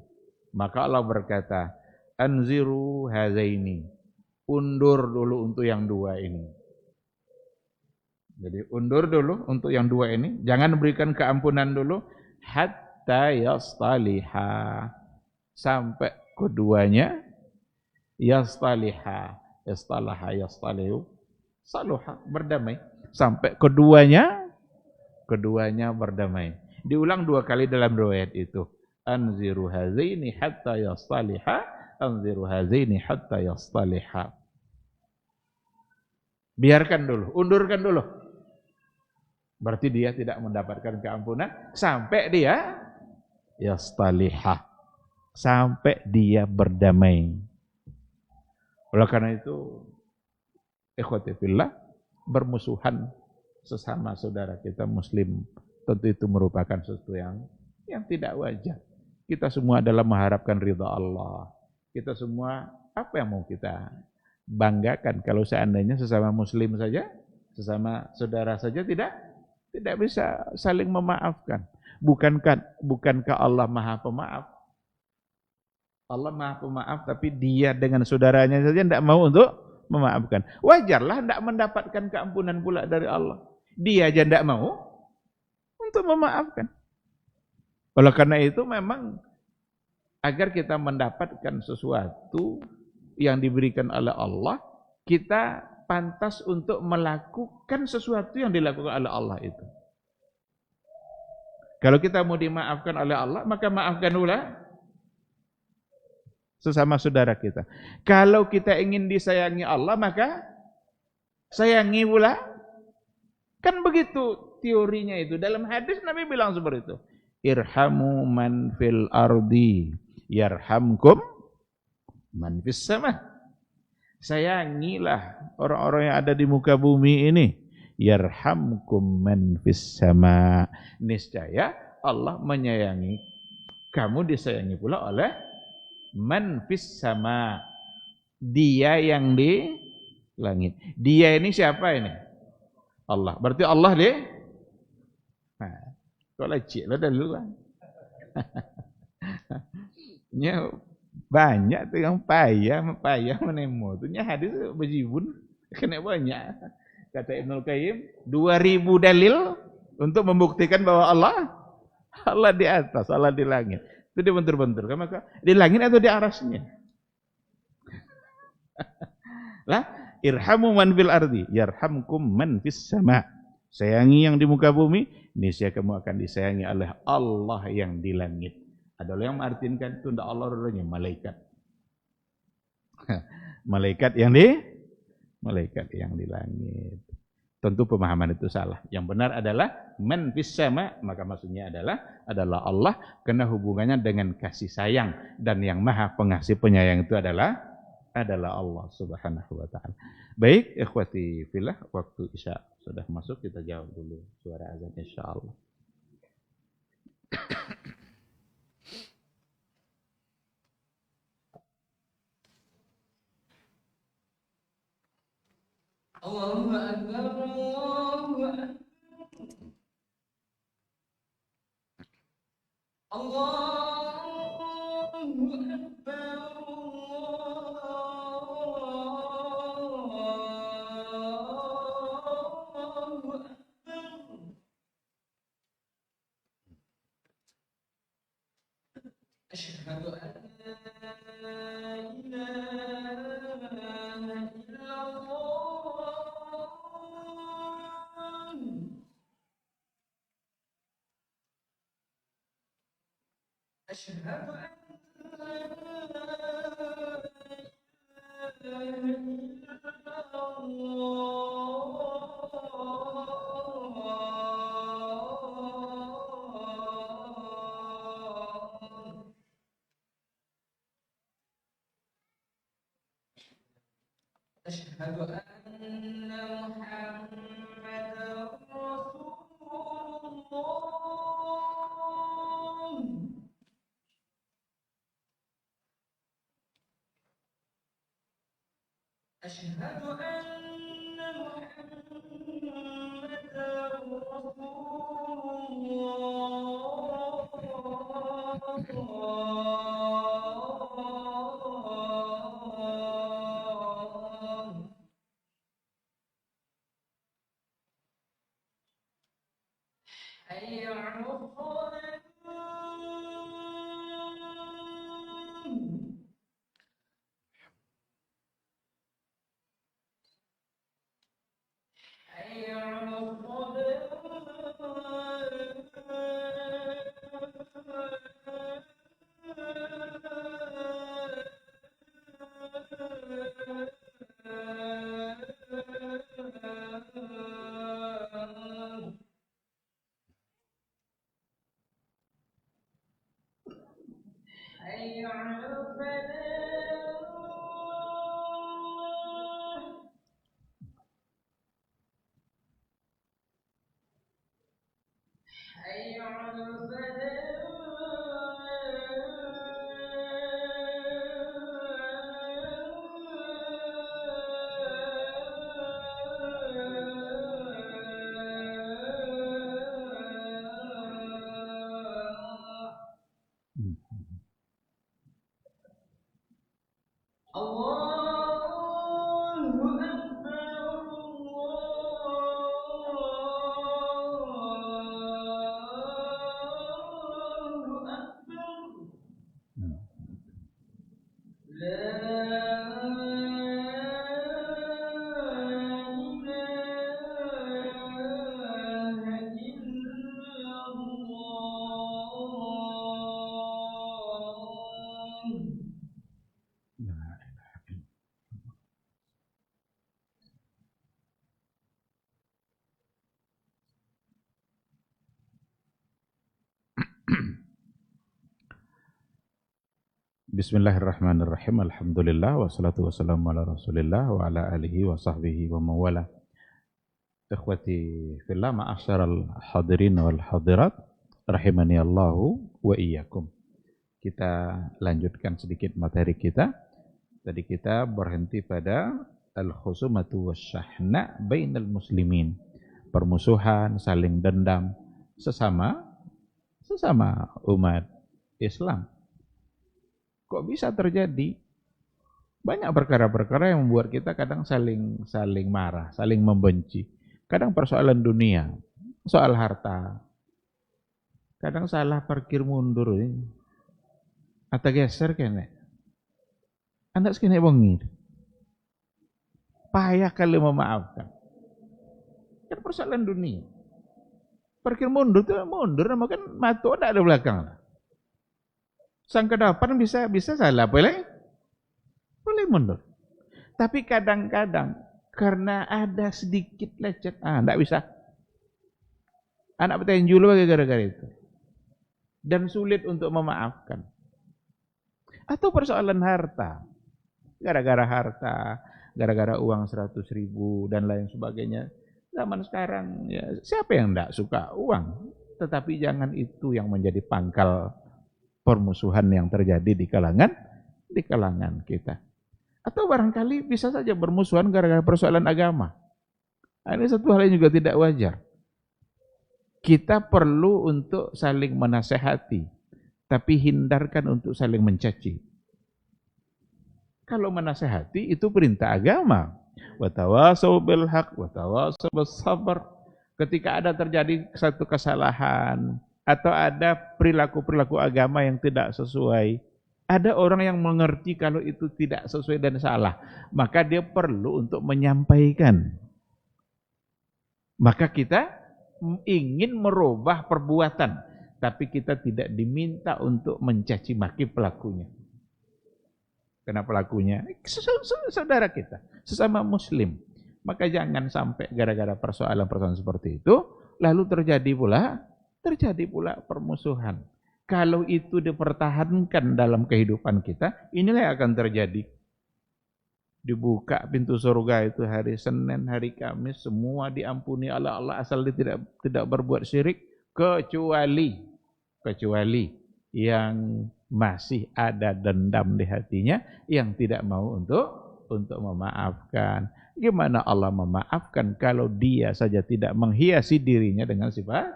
maka Allah berkata, anziru hazaini, undur dulu untuk yang dua ini. Jadi undur dulu untuk yang dua ini, jangan berikan keampunan dulu, hatta yastaliha, sampai keduanya yastaliha, yastalihu, saluha, berdamai, sampai keduanya berdamai. Diulang 2 kali dalam riwayat itu, anziru hazaini hatta yastaliha, anziru hazaini hatta yastaliha. Biarkan dulu, undurkan dulu. Berarti dia tidak mendapatkan keampunan sampai dia yastaliha, sampai dia berdamai. Oleh karena itu, ikhwati fillah, bermusuhan sesama saudara kita muslim tentu itu merupakan sesuatu yang tidak wajar. Kita semua adalah mengharapkan ridha Allah. Kita semua, apa yang mau kita banggakan kalau seandainya sesama muslim saja, sesama saudara saja tidak bisa saling memaafkan. Bukankah Allah Maha Pemaaf? Allah Maha Pemaaf, tapi dia dengan saudaranya saja tidak mau untuk memaafkan. Wajarlah tidak mendapatkan keampunan pula dari Allah. Dia aja tidak mau untuk memaafkan. Oleh karena itu memang agar kita mendapatkan sesuatu yang diberikan oleh Allah, kita pantas untuk melakukan sesuatu yang dilakukan oleh Allah itu. Kalau kita mau dimaafkan oleh Allah, maka maafkan pula sesama saudara kita. Kalau kita ingin disayangi Allah, maka sayangi pula. Kan begitu teorinya itu. Dalam hadis Nabi bilang seperti itu. Irhamu man fil ardi yarhamkum man fis sama. Sayangilah orang-orang yang ada di muka bumi ini. Yarhamkum man fis sama. Niscaya Allah menyayangi. Kamu disayangi pula oleh man fis sama. Dia yang di langit. Dia ini siapa ini? Allah. Berarti Allah deh. Nah, kok lecik lah dulu kan. Nya banyak tuh yang payah menemu. Tuhnya hadis bejibun kena banyak. Kata Ibnul Qayyim, 2000 dalil untuk membuktikan bahwa Allah di atas, Allah di langit. Itu dia bentur-bentur. Maka di langit atau di arasnya? Lah, irhamu man fil ardi, yarhamkum man fis sama. Sayangi yang di muka bumi, niscaya kamu akan disayangi oleh Allah yang di langit. Ada yang mengartikan itu tidak Allah orangnya malaikat. malaikat yang di langit. Tentu pemahaman itu salah. Yang benar adalah man fis sama, maka maksudnya adalah Allah, karena hubungannya dengan kasih sayang, dan yang maha pengasih penyayang itu adalah Allah Subhanahu wa taala. Baik, ikhwati fillah, waktu Isya sudah masuk, kita jawab dulu suara azan insyaallah. Allahu akbar, Allahu akbar. Allahu akbar. أشهد أن لا إله إلا الله. أشهد أن لا إله إلا الله. أشهد أن محمدا رسول الله. أشهد أن محمدا رسول الله. حي على الصلاة. حي على الصلاة. حي على الفلاح. حي على الفلاح. الله أكبر، Bismillahirrahmanirrahim. Alhamdulillah wassalatu wassalamu ala Rasulillah wa ala alihi wa sahbihi wa mawala. Ikhwati fillah, ma'asyaral hadirin wal hadirat, rahimani Allahu wa iyyakum. Kita lanjutkan sedikit materi kita. Tadi kita berhenti pada al-khusumatu wasyahna bainal muslimin. Permusuhan, saling dendam sesama umat Islam. Kok bisa terjadi? Banyak perkara-perkara yang membuat kita kadang saling marah, saling membenci. Kadang persoalan dunia, soal harta. Kadang salah parkir mundur ini. Atau geser kene. Anak sekene bengir. Payah kali memaafkan. Kan persoalan dunia. Parkir mundur itu mundur, nama kan matu ada belakang. Sang ke depan bisa salah, boleh mundur. Tapi kadang-kadang karena ada sedikit lecet, enggak bisa. Anak petinju lagi gara-gara itu. Dan sulit untuk memaafkan. Atau persoalan harta. Gara-gara harta, gara-gara uang 100.000 dan lain sebagainya. Zaman sekarang ya siapa yang enggak suka uang? Tetapi jangan itu yang menjadi pangkal permusuhan yang terjadi di kalangan kita. Atau barangkali bisa saja bermusuhan gara-gara persoalan agama. Ini satu hal yang juga tidak wajar. Kita perlu untuk saling menasehati, tapi hindarkan untuk saling mencaci. Kalau menasehati itu perintah agama. Wa tawasau bil haq wa tawasau bis sabr. Ketika ada terjadi satu kesalahan atau ada perilaku-perilaku agama yang tidak sesuai, ada orang yang mengerti kalau itu tidak sesuai dan salah, maka dia perlu untuk menyampaikan. Maka kita ingin merubah perbuatan, tapi kita tidak diminta untuk mencaci maki pelakunya. Karena pelakunya saudara kita, sesama muslim. Maka jangan sampai gara-gara persoalan-persoalan seperti itu lalu terjadi pula permusuhan. Kalau itu dipertahankan dalam kehidupan kita, inilah yang akan terjadi. Dibuka pintu surga itu hari Senin, hari Kamis, semua diampuni oleh Allah asal dia tidak berbuat syirik, kecuali yang masih ada dendam di hatinya, yang tidak mau untuk memaafkan. Gimana Allah memaafkan kalau dia saja tidak menghiasi dirinya dengan sifat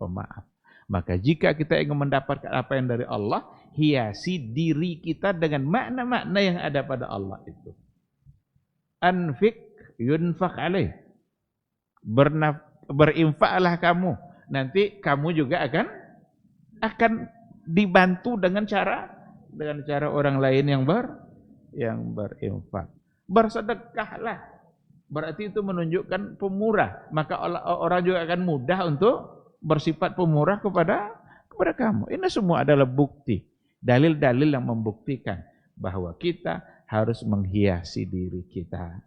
pemaaf? Maka jika kita ingin mendapatkan apa yang dari Allah, hiasi diri kita dengan makna-makna yang ada pada Allah itu. Anfik yunfak alaih. Berinfaklah kamu. Nanti kamu juga akan dibantu dengan cara orang lain yang berinfak. Bersedekahlah. Berarti itu menunjukkan pemurah. Maka orang juga akan mudah untuk bersifat pemurah kepada kamu. Ini semua adalah bukti, dalil-dalil yang membuktikan bahwa kita harus menghiasi diri kita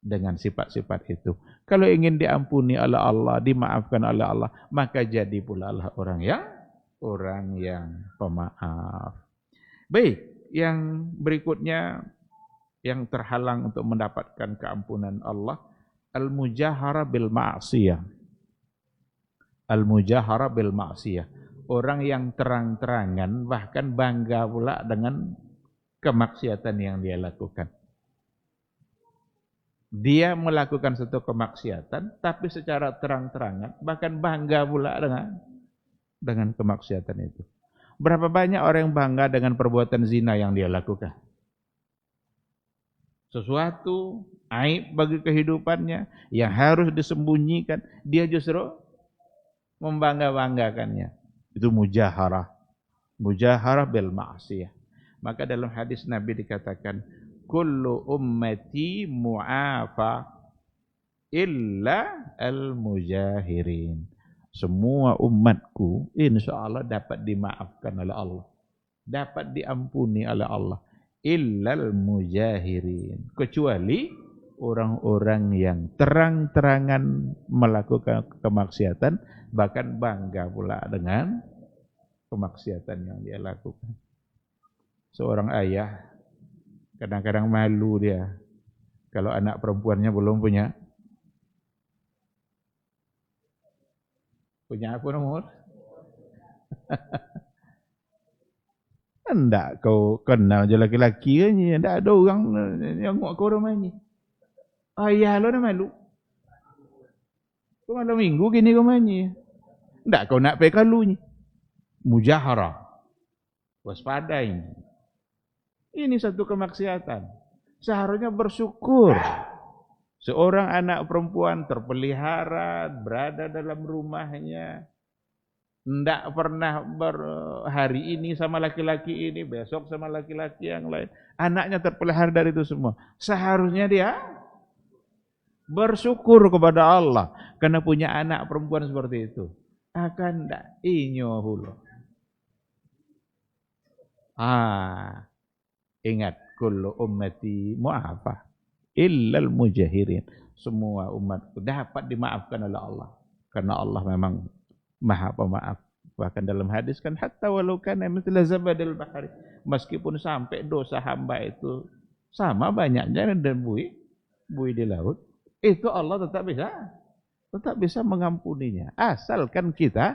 dengan sifat-sifat itu. Kalau ingin diampuni oleh Allah, dimaafkan oleh Allah, maka jadi pula lah orang yang pemaaf. Baik, yang berikutnya yang terhalang untuk mendapatkan keampunan Allah, al-mujahara bil ma'siyah. Al-mujahara bil ma'siyah. Orang yang terang-terangan bahkan bangga pula dengan kemaksiatan yang dia lakukan. Dia melakukan satu kemaksiatan tapi secara terang-terangan bahkan bangga pula dengan kemaksiatan itu. Berapa banyak orang yang bangga dengan perbuatan zina yang dia lakukan? Sesuatu aib bagi kehidupannya yang harus disembunyikan, dia justru membangga-banggakannya. Itu mujaharah bil ma'siyah. Maka dalam hadis Nabi dikatakan, kullu ummati mu'afa illa al-mujahirin. Semua umatku insyaallah dapat dimaafkan oleh Allah, dapat diampuni oleh Allah, illal mujahirin, kecuali orang-orang yang terang-terangan melakukan kemaksiatan bahkan bangga pula dengan kemaksiatan yang dia lakukan. seorang ayah kadang-kadang malu dia kalau anak perempuannya belum punya apa nomor? Enggak kau kenal je laki-laki kan, enggak ada orang yang ngok kau rumahnya. Ayah lo dah malu. Kau malam minggu gini kau mainnya. Enggak kau nak pakai kalunya. Mujahara. Waspada ini. Ini satu kemaksiatan. Seharusnya bersyukur. Seorang anak perempuan terpelihara, berada dalam rumahnya. Tidak pernah hari ini sama laki-laki ini, besok sama laki-laki yang lain. Anaknya terpelihara dari itu semua. Seharusnya dia bersyukur kepada Allah karena punya anak perempuan seperti itu. Akan tidak inyo hulu. Ingat, kullu ummati mu'afah illal mujahirin. Semua umatku dapat dimaafkan oleh Allah. Karena Allah memang Maha Pemaaf. Bahkan dalam hadis kan hatta walau kana mithla zabadil bahari, meskipun sampai dosa hamba itu sama banyaknya dan buih di laut, itu Allah tetap bisa mengampuninya. Asalkan kita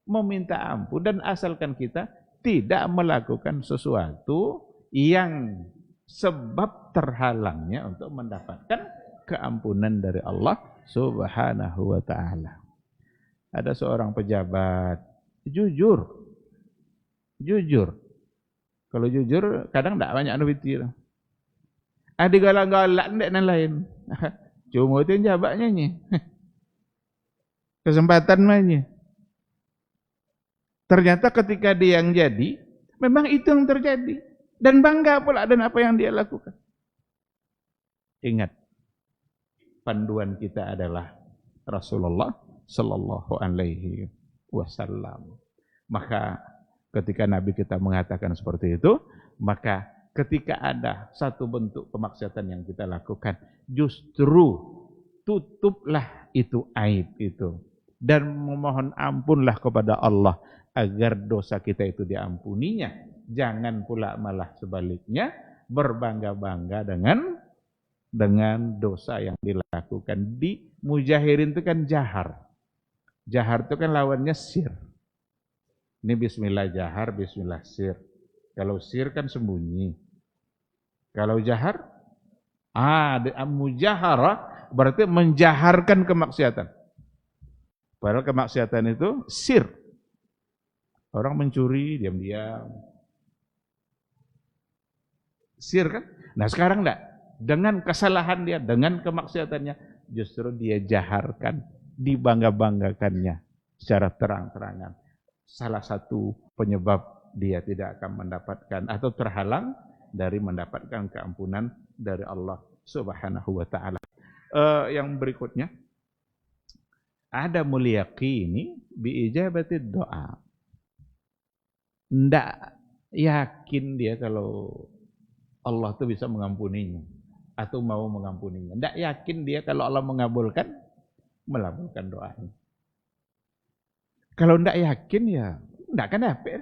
meminta ampun dan asalkan kita tidak melakukan sesuatu yang sebab terhalangnya untuk mendapatkan keampunan dari Allah Subhanahu wa taala. Ada seorang pejabat jujur. Kalau jujur kadang tidak banyak duit. Ada galak-galak ndak yang lain. Cuma itu jabatnya ni. Kesempatan mainnya. Ternyata ketika dia yang jadi, memang itu yang terjadi dan bangga pula dengan apa yang dia lakukan. Ingat, panduan kita adalah Rasulullah Sallallahu Alaihi Wasallam. Maka ketika Nabi kita mengatakan seperti itu, maka ketika ada satu bentuk kemaksiatan yang kita lakukan, justru tutuplah itu aib itu dan memohon ampunlah kepada Allah agar dosa kita itu diampuninya. Jangan pula malah sebaliknya berbangga-bangga dengan dosa yang dilakukan. Di mujahirin itu kan jahar. Jahar itu kan lawannya sir. Ini bismillah jahar, bismillah sir. Kalau sir kan sembunyi. Kalau jahar, mujahara berarti menjaharkan kemaksiatan. Padahal kemaksiatan itu sir. Orang mencuri diam-diam. Sir kan? Nah sekarang enggak. Dengan kesalahan dia, dengan kemaksiatannya, justru dia jaharkan. Dibangga-banggakannya secara terang-terangan. Salah satu penyebab dia tidak akan mendapatkan atau terhalang dari mendapatkan keampunan dari Allah Subhanahu wa taala. Yang berikutnya, ada mulyaqini bi ijabatid doa. Ndak yakin dia kalau Allah itu bisa mengampuninya atau mau mengampuninya. Ndak yakin dia kalau Allah mengabulkan doanya. Kalau tidak yakin ya tidak akan dapat.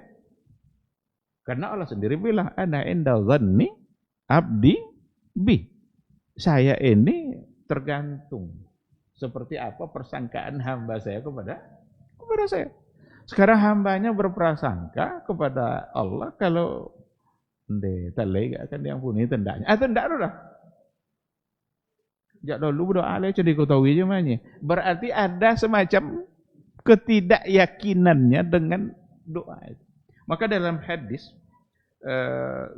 Karena Allah sendiri bilang, ana inda dhanni abdi bi. Saya ini tergantung seperti apa persangkaan hamba saya kepada saya. Sekarang hambanya berprasangka kepada Allah kalau talai akan diampuni tendanya. Atau tidak dah. Jak dulu berdoa le jadi kau tahu je mana. Berarti ada semacam ketidakyakinannya dengan doa itu. Maka dalam hadis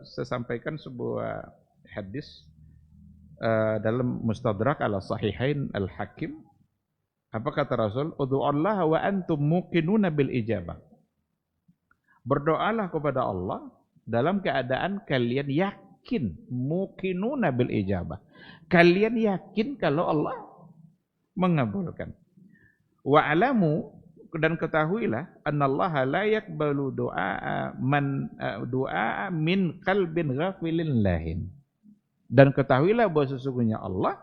saya sampaikan sebuah hadis dalam Mustadrak ala Sahihain Al-Hakim. Apa kata Rasul? Udzu'allaha wa antum muqinuna bil ijabah. Berdoalah kepada Allah dalam keadaan kalian yakin, muqinuna bil ijabah. Kalian yakin kalau Allah mengabulkan. Wa alamu, dan ketahuilah annallaha la yaqbalu du'a min qalbin ghafilin lahin. Dan ketahuilah bahwa sesungguhnya Allah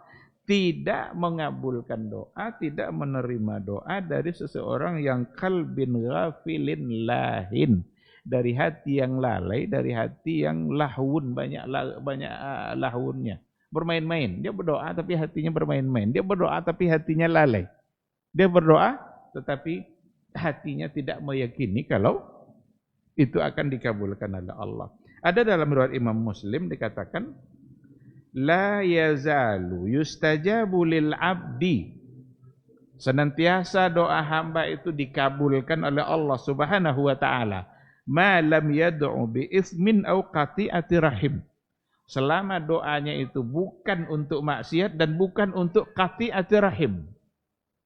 tidak mengabulkan doa, tidak menerima doa dari seseorang yang qalbin ghafilin lahin, dari hati yang lalai, dari hati yang lahun, banyak lahunnya. Bermain-main. Dia berdoa tapi hatinya bermain-main. Dia berdoa tapi hatinya lalai. Dia berdoa tetapi hatinya tidak meyakini kalau itu akan dikabulkan oleh Allah. Ada dalam riwayat Imam Muslim dikatakan, la yazalu yustajabu lil abdi. Senantiasa doa hamba itu dikabulkan oleh Allah Subhanahu wa taala. Ma lam yad'u bi itsmin aw qati'ati rahim. Selama doanya itu bukan untuk maksiat dan bukan untuk qati'ati rahim.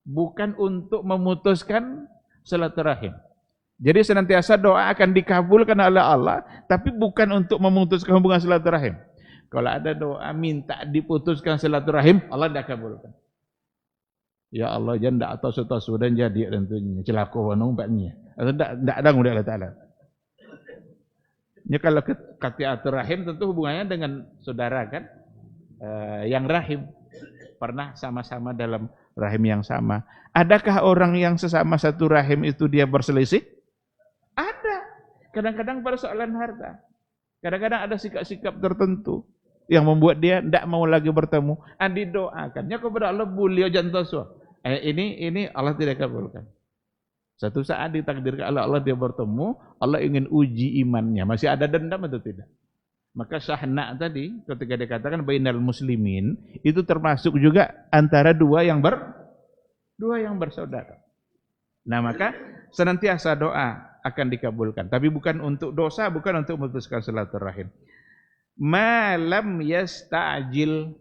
Bukan untuk memutuskan silaturahim. Jadi senantiasa doa akan dikabulkan oleh Allah, tapi bukan untuk memutuskan hubungan silaturahim. Kalau ada doa minta diputuskan silaturahim, Allah tidak kabulkan. Ya Allah, jangan tak atas dan jadi tentunya celaka wanung baknya. Atau tidak ada mudah Allah Taala. Ya kalau qati'atur rahim tentu hubungannya dengan saudara kan, yang rahim pernah sama-sama dalam rahim yang sama. Adakah orang yang sesama satu rahim itu dia berselisih? Ada. Kadang-kadang persoalan harta. Kadang-kadang ada sikap-sikap tertentu yang membuat dia tidak mau lagi bertemu. Didoakannya kepada Allah, beliau jantoso. Ini Allah tidak kabulkan. Satu saat ditakdirkan Allah dia bertemu, Allah ingin uji imannya. Masih ada dendam atau tidak? Maka syahna tadi ketika dikatakan bainal muslimin, itu termasuk juga antara dua yang bersaudara. Nah, maka senantiasa doa akan dikabulkan, tapi bukan untuk dosa, bukan untuk memutuskan silaturahim. Malam yasta'jil,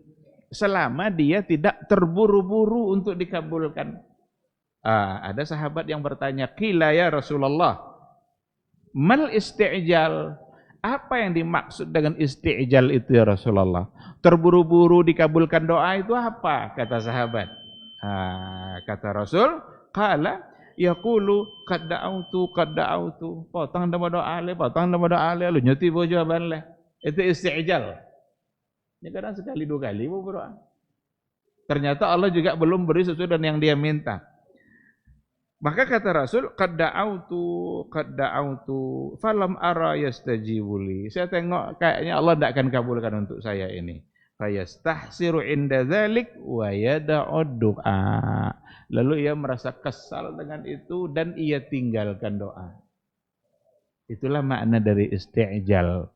selama dia tidak terburu-buru untuk dikabulkan. Ada sahabat yang bertanya, qila ya Rasulullah, mal isti'jal? Apa yang dimaksud dengan isti'jal itu ya Rasulullah? Terburu-buru dikabulkan doa itu apa? Kata sahabat. Kata Rasul, qala yaqulu qad da'autu. Potong nama doa le, lu nyuti bo jawaban le. Itu isti'jal. Ini kadang sekali dua kali berdoa. Ternyata Allah juga belum beri sesuai dengan yang dia minta. Maka kata Rasul, qad da'autu, falam ara yastajibuli. Saya tengok kayaknya Allah tidak akan kabulkan untuk saya ini. Fayastahsiru inda dzalik wa yada'u du'a. Lalu ia merasa kesal dengan itu dan ia tinggalkan doa. Itulah makna dari isti'jal.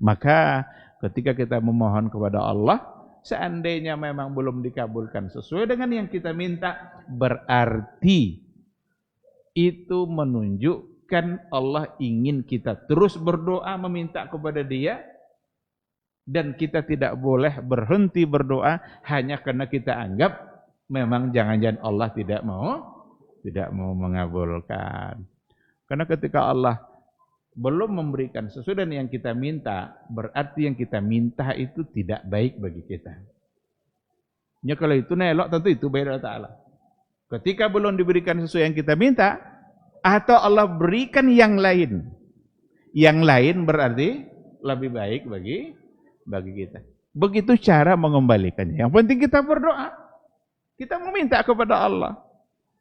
Maka ketika kita memohon kepada Allah, seandainya memang belum dikabulkan sesuai dengan yang kita minta, berarti itu menunjukkan Allah ingin kita terus berdoa meminta kepada Dia, dan kita tidak boleh berhenti berdoa hanya karena kita anggap memang jangan-jangan Allah tidak mau mengabulkan. Karena ketika Allah belum memberikan sesuai dengan yang kita minta, berarti yang kita minta itu tidak baik bagi kita. Ya kalau itu nelok tentu itu baik Allah Ta'ala. Ketika belum diberikan sesuai yang kita minta, atau Allah berikan yang lain berarti lebih baik bagi kita. Begitu cara mengembalikannya. Yang penting kita berdoa, kita meminta kepada Allah,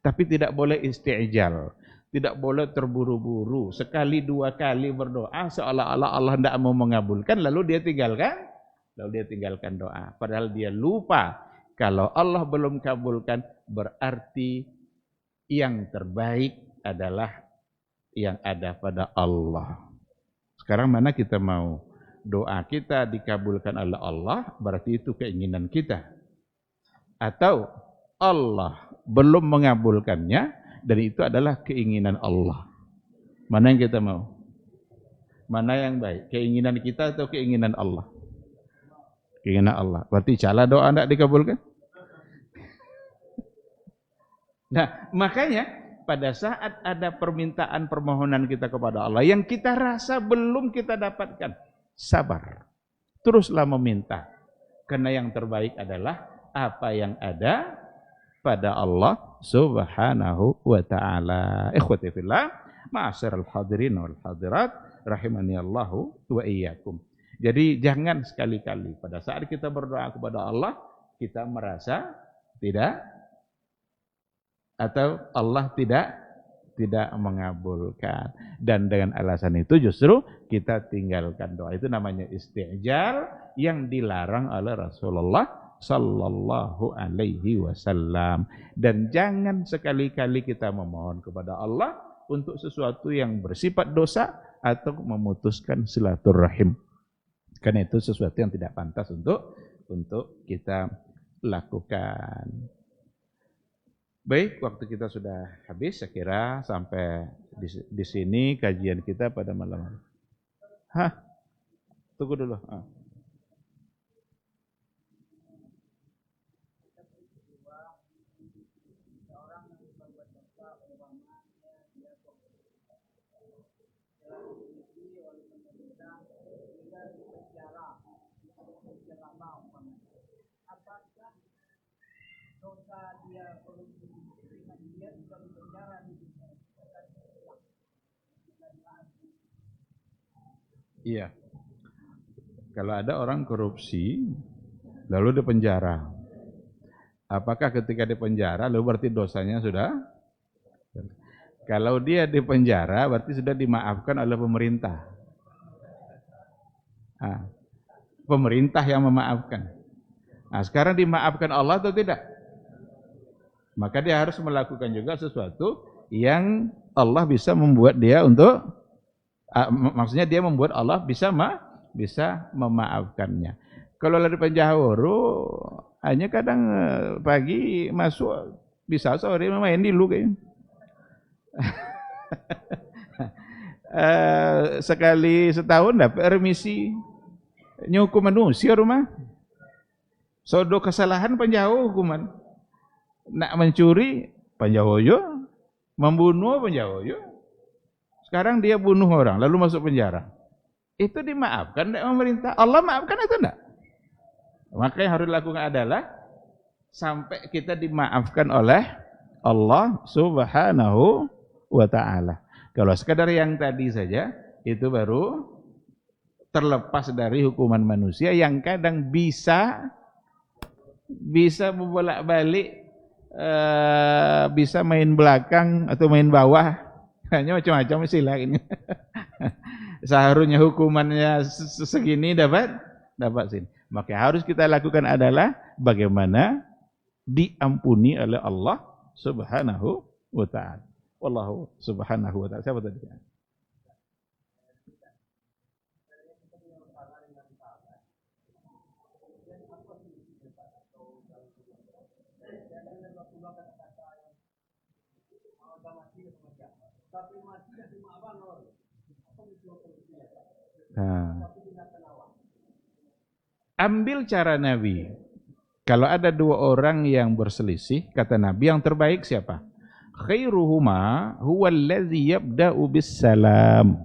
tapi tidak boleh isti'jal, tidak boleh terburu-buru. Sekali dua kali berdoa seolah-olah Allah tidak mau mengabulkan, lalu dia tinggalkan doa. Padahal dia lupa kalau Allah belum kabulkan, berarti yang terbaik adalah yang ada pada Allah. Sekarang mana kita mau? Doa kita dikabulkan oleh Allah, berarti itu keinginan kita. Atau Allah belum mengabulkannya, dan itu adalah keinginan Allah. Mana yang kita mau? Mana yang baik? Keinginan kita atau keinginan Allah? Keinginan Allah. Berarti cara doa tidak dikabulkan? Nah, makanya pada saat ada permintaan permohonan kita kepada Allah yang kita rasa belum kita dapatkan, sabar. Teruslah meminta. Karena yang terbaik adalah apa yang ada pada Allah Subhanahu wa taala. Ikhwati fillah, ma'asyiral hadirin wal hadirat, rahimani Allahu wa iyyakum. Jadi jangan sekali-kali pada saat kita berdoa kepada Allah kita merasa tidak, atau Allah tidak tidak mengabulkan. Dan dengan alasan itu justru kita tinggalkan doa. Itu namanya isti'jal yang dilarang oleh Rasulullah sallallahu alaihi wasallam. Dan jangan sekali-kali kita memohon kepada Allah untuk sesuatu yang bersifat dosa atau memutuskan silaturahim. Karena itu sesuatu yang tidak pantas untuk kita lakukan. Baik, waktu kita sudah habis, saya kira sampai di sini kajian kita pada malam hari. Hah? Tunggu dulu. Iya. Kalau ada orang korupsi lalu dipenjara, apakah ketika dipenjara lalu berarti dosanya sudah? Kalau dia dipenjara berarti sudah dimaafkan oleh pemerintah. Pemerintah yang memaafkan. Nah, sekarang dimaafkan Allah atau tidak? Maka dia harus melakukan juga sesuatu yang Allah bisa membuat dia untuk maksudnya dia membuat Allah bisa memaafkannya. Kalau lari penjahuru hanya kadang pagi masuk bisa sore main dulu kayaknya. Sekali setahun dapat remisi nyukum manusia rumah. Sodo kesalahan penjauh hukuman. Nak mencuri penjauh, membunuh penjauh. Sekarang dia bunuh orang lalu masuk penjara. Itu dimaafkan oleh pemerintah. Allah maafkan itu enggak? Maka yang harus dilakukan adalah sampai kita dimaafkan oleh Allah Subhanahu wa ta'ala. Kalau sekadar yang tadi saja itu baru terlepas dari hukuman manusia yang kadang bisa membolak-balik, bisa main belakang atau main bawah, hanya macam-macam istilah ini. Seharusnya hukumannya segini dapat sini. Maka harus kita lakukan adalah bagaimana diampuni oleh Allah Subhanahu wa ta'ala. Wallahu subhanahu wa ta'ala. Siapa tadi? Ambil cara Nabi. Kalau ada dua orang yang berselisih, kata Nabi yang terbaik siapa? Khairuhuma huwallazi yabda'u bis-salam.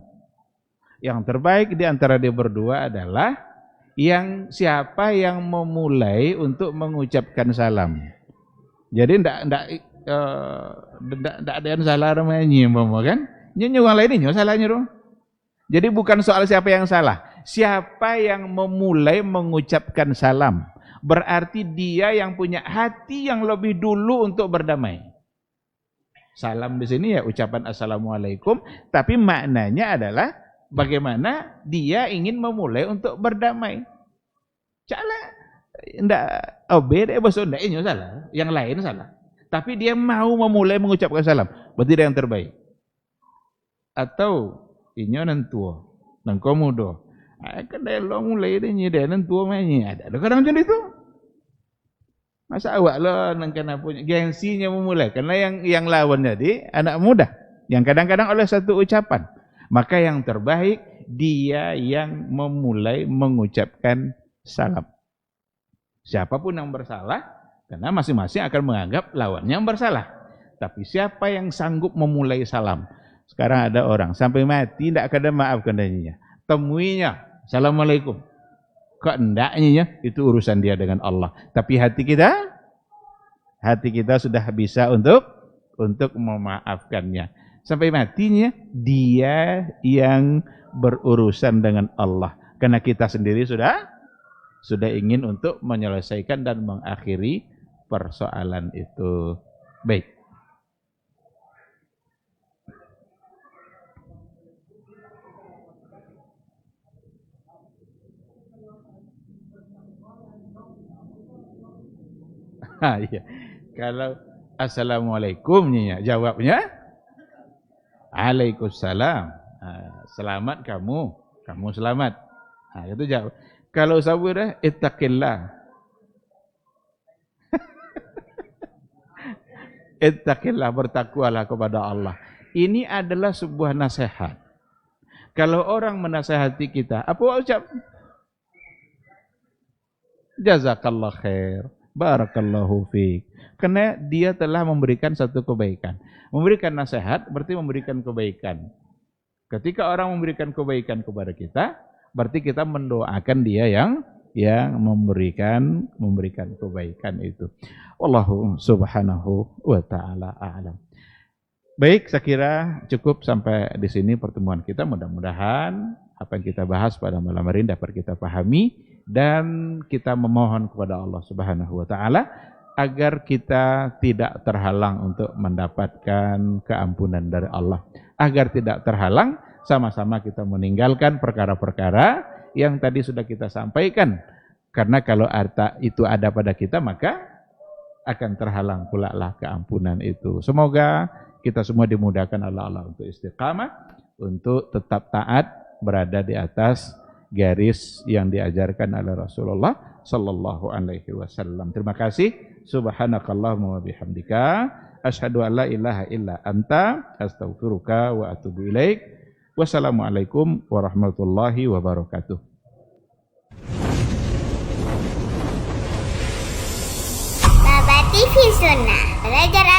Yang terbaik di antara dia berdua adalah siapa yang memulai untuk mengucapkan salam. Jadi ndak ada yang salah namanya kan? Nyanyi orang lain ini salahnya dong. Jadi bukan soal siapa yang salah. Siapa yang memulai mengucapkan salam. Berarti dia yang punya hati yang lebih dulu untuk berdamai. Salam di sini ya ucapan assalamualaikum, tapi maknanya adalah bagaimana dia ingin memulai untuk berdamai. Cala ndak beda bahasa ndak ini salah, yang lain salah. Tapi dia mau memulai mengucapkan salam, berarti dia yang terbaik. Atau inyo nan tua, nang komodo. Kan dia lo mulai dia nan tua mainnya ada kadang macam itu. Masa awak lo nang kena punya gengsinya memulai, karena yang lawan jadi anak muda yang kadang-kadang oleh satu ucapan. Maka yang terbaik dia yang memulai mengucapkan salam. Siapapun yang bersalah, karena masing-masing akan menganggap lawannya yang bersalah. Tapi siapa yang sanggup memulai salam? Sekarang ada orang sampai mati tidak ada maafkan dirinya. Temuinya, assalamualaikum. Kok endaknya itu urusan dia dengan Allah. Tapi hati kita sudah bisa untuk memaafkannya. Sampai matinya dia yang berurusan dengan Allah. Karena kita sendiri sudah ingin untuk menyelesaikan dan mengakhiri persoalan itu. Baik. Iya. Kalau assalamualaikumnya jawabnya Waalaikumsalam. Selamat kamu selamat. Itu jawab. Kalau sabar ittaqillah. Ittaqillah, bertakwalah kepada Allah. Ini adalah sebuah nasihat. Kalau orang menasihati kita, apa ucap? Jazakallah khair, barakallahu fiik. Karena dia telah memberikan satu kebaikan. Memberikan nasihat berarti memberikan kebaikan. Ketika orang memberikan kebaikan kepada kita, berarti kita mendoakan dia yang memberikan kebaikan itu. Wallahu subhanahu wa ta'ala a'lam. Baik, saya kira cukup sampai di sini pertemuan kita. Mudah-mudahan apa yang kita bahas pada malam hari ini dapat kita pahami dan kita memohon kepada Allah Subhanahu wa taala agar kita tidak terhalang untuk mendapatkan keampunan dari Allah. Agar tidak terhalang, sama-sama kita meninggalkan perkara-perkara yang tadi sudah kita sampaikan. Karena kalau harta itu ada pada kita, maka akan terhalang pula lah keampunan itu. Semoga kita semua dimudahkan Allah untuk istiqamah, untuk tetap taat, berada di atas garis yang diajarkan oleh Rasulullah sallallahu alaihi wasallam. Terima kasih. Subhanakallahumma wa bihamdika asyhadu an la ilaha illa anta astaghfiruka wa atubu ilaik. Wassalamualaikum warahmatullahi wabarakatuh. Baba TV Sunnah, belajar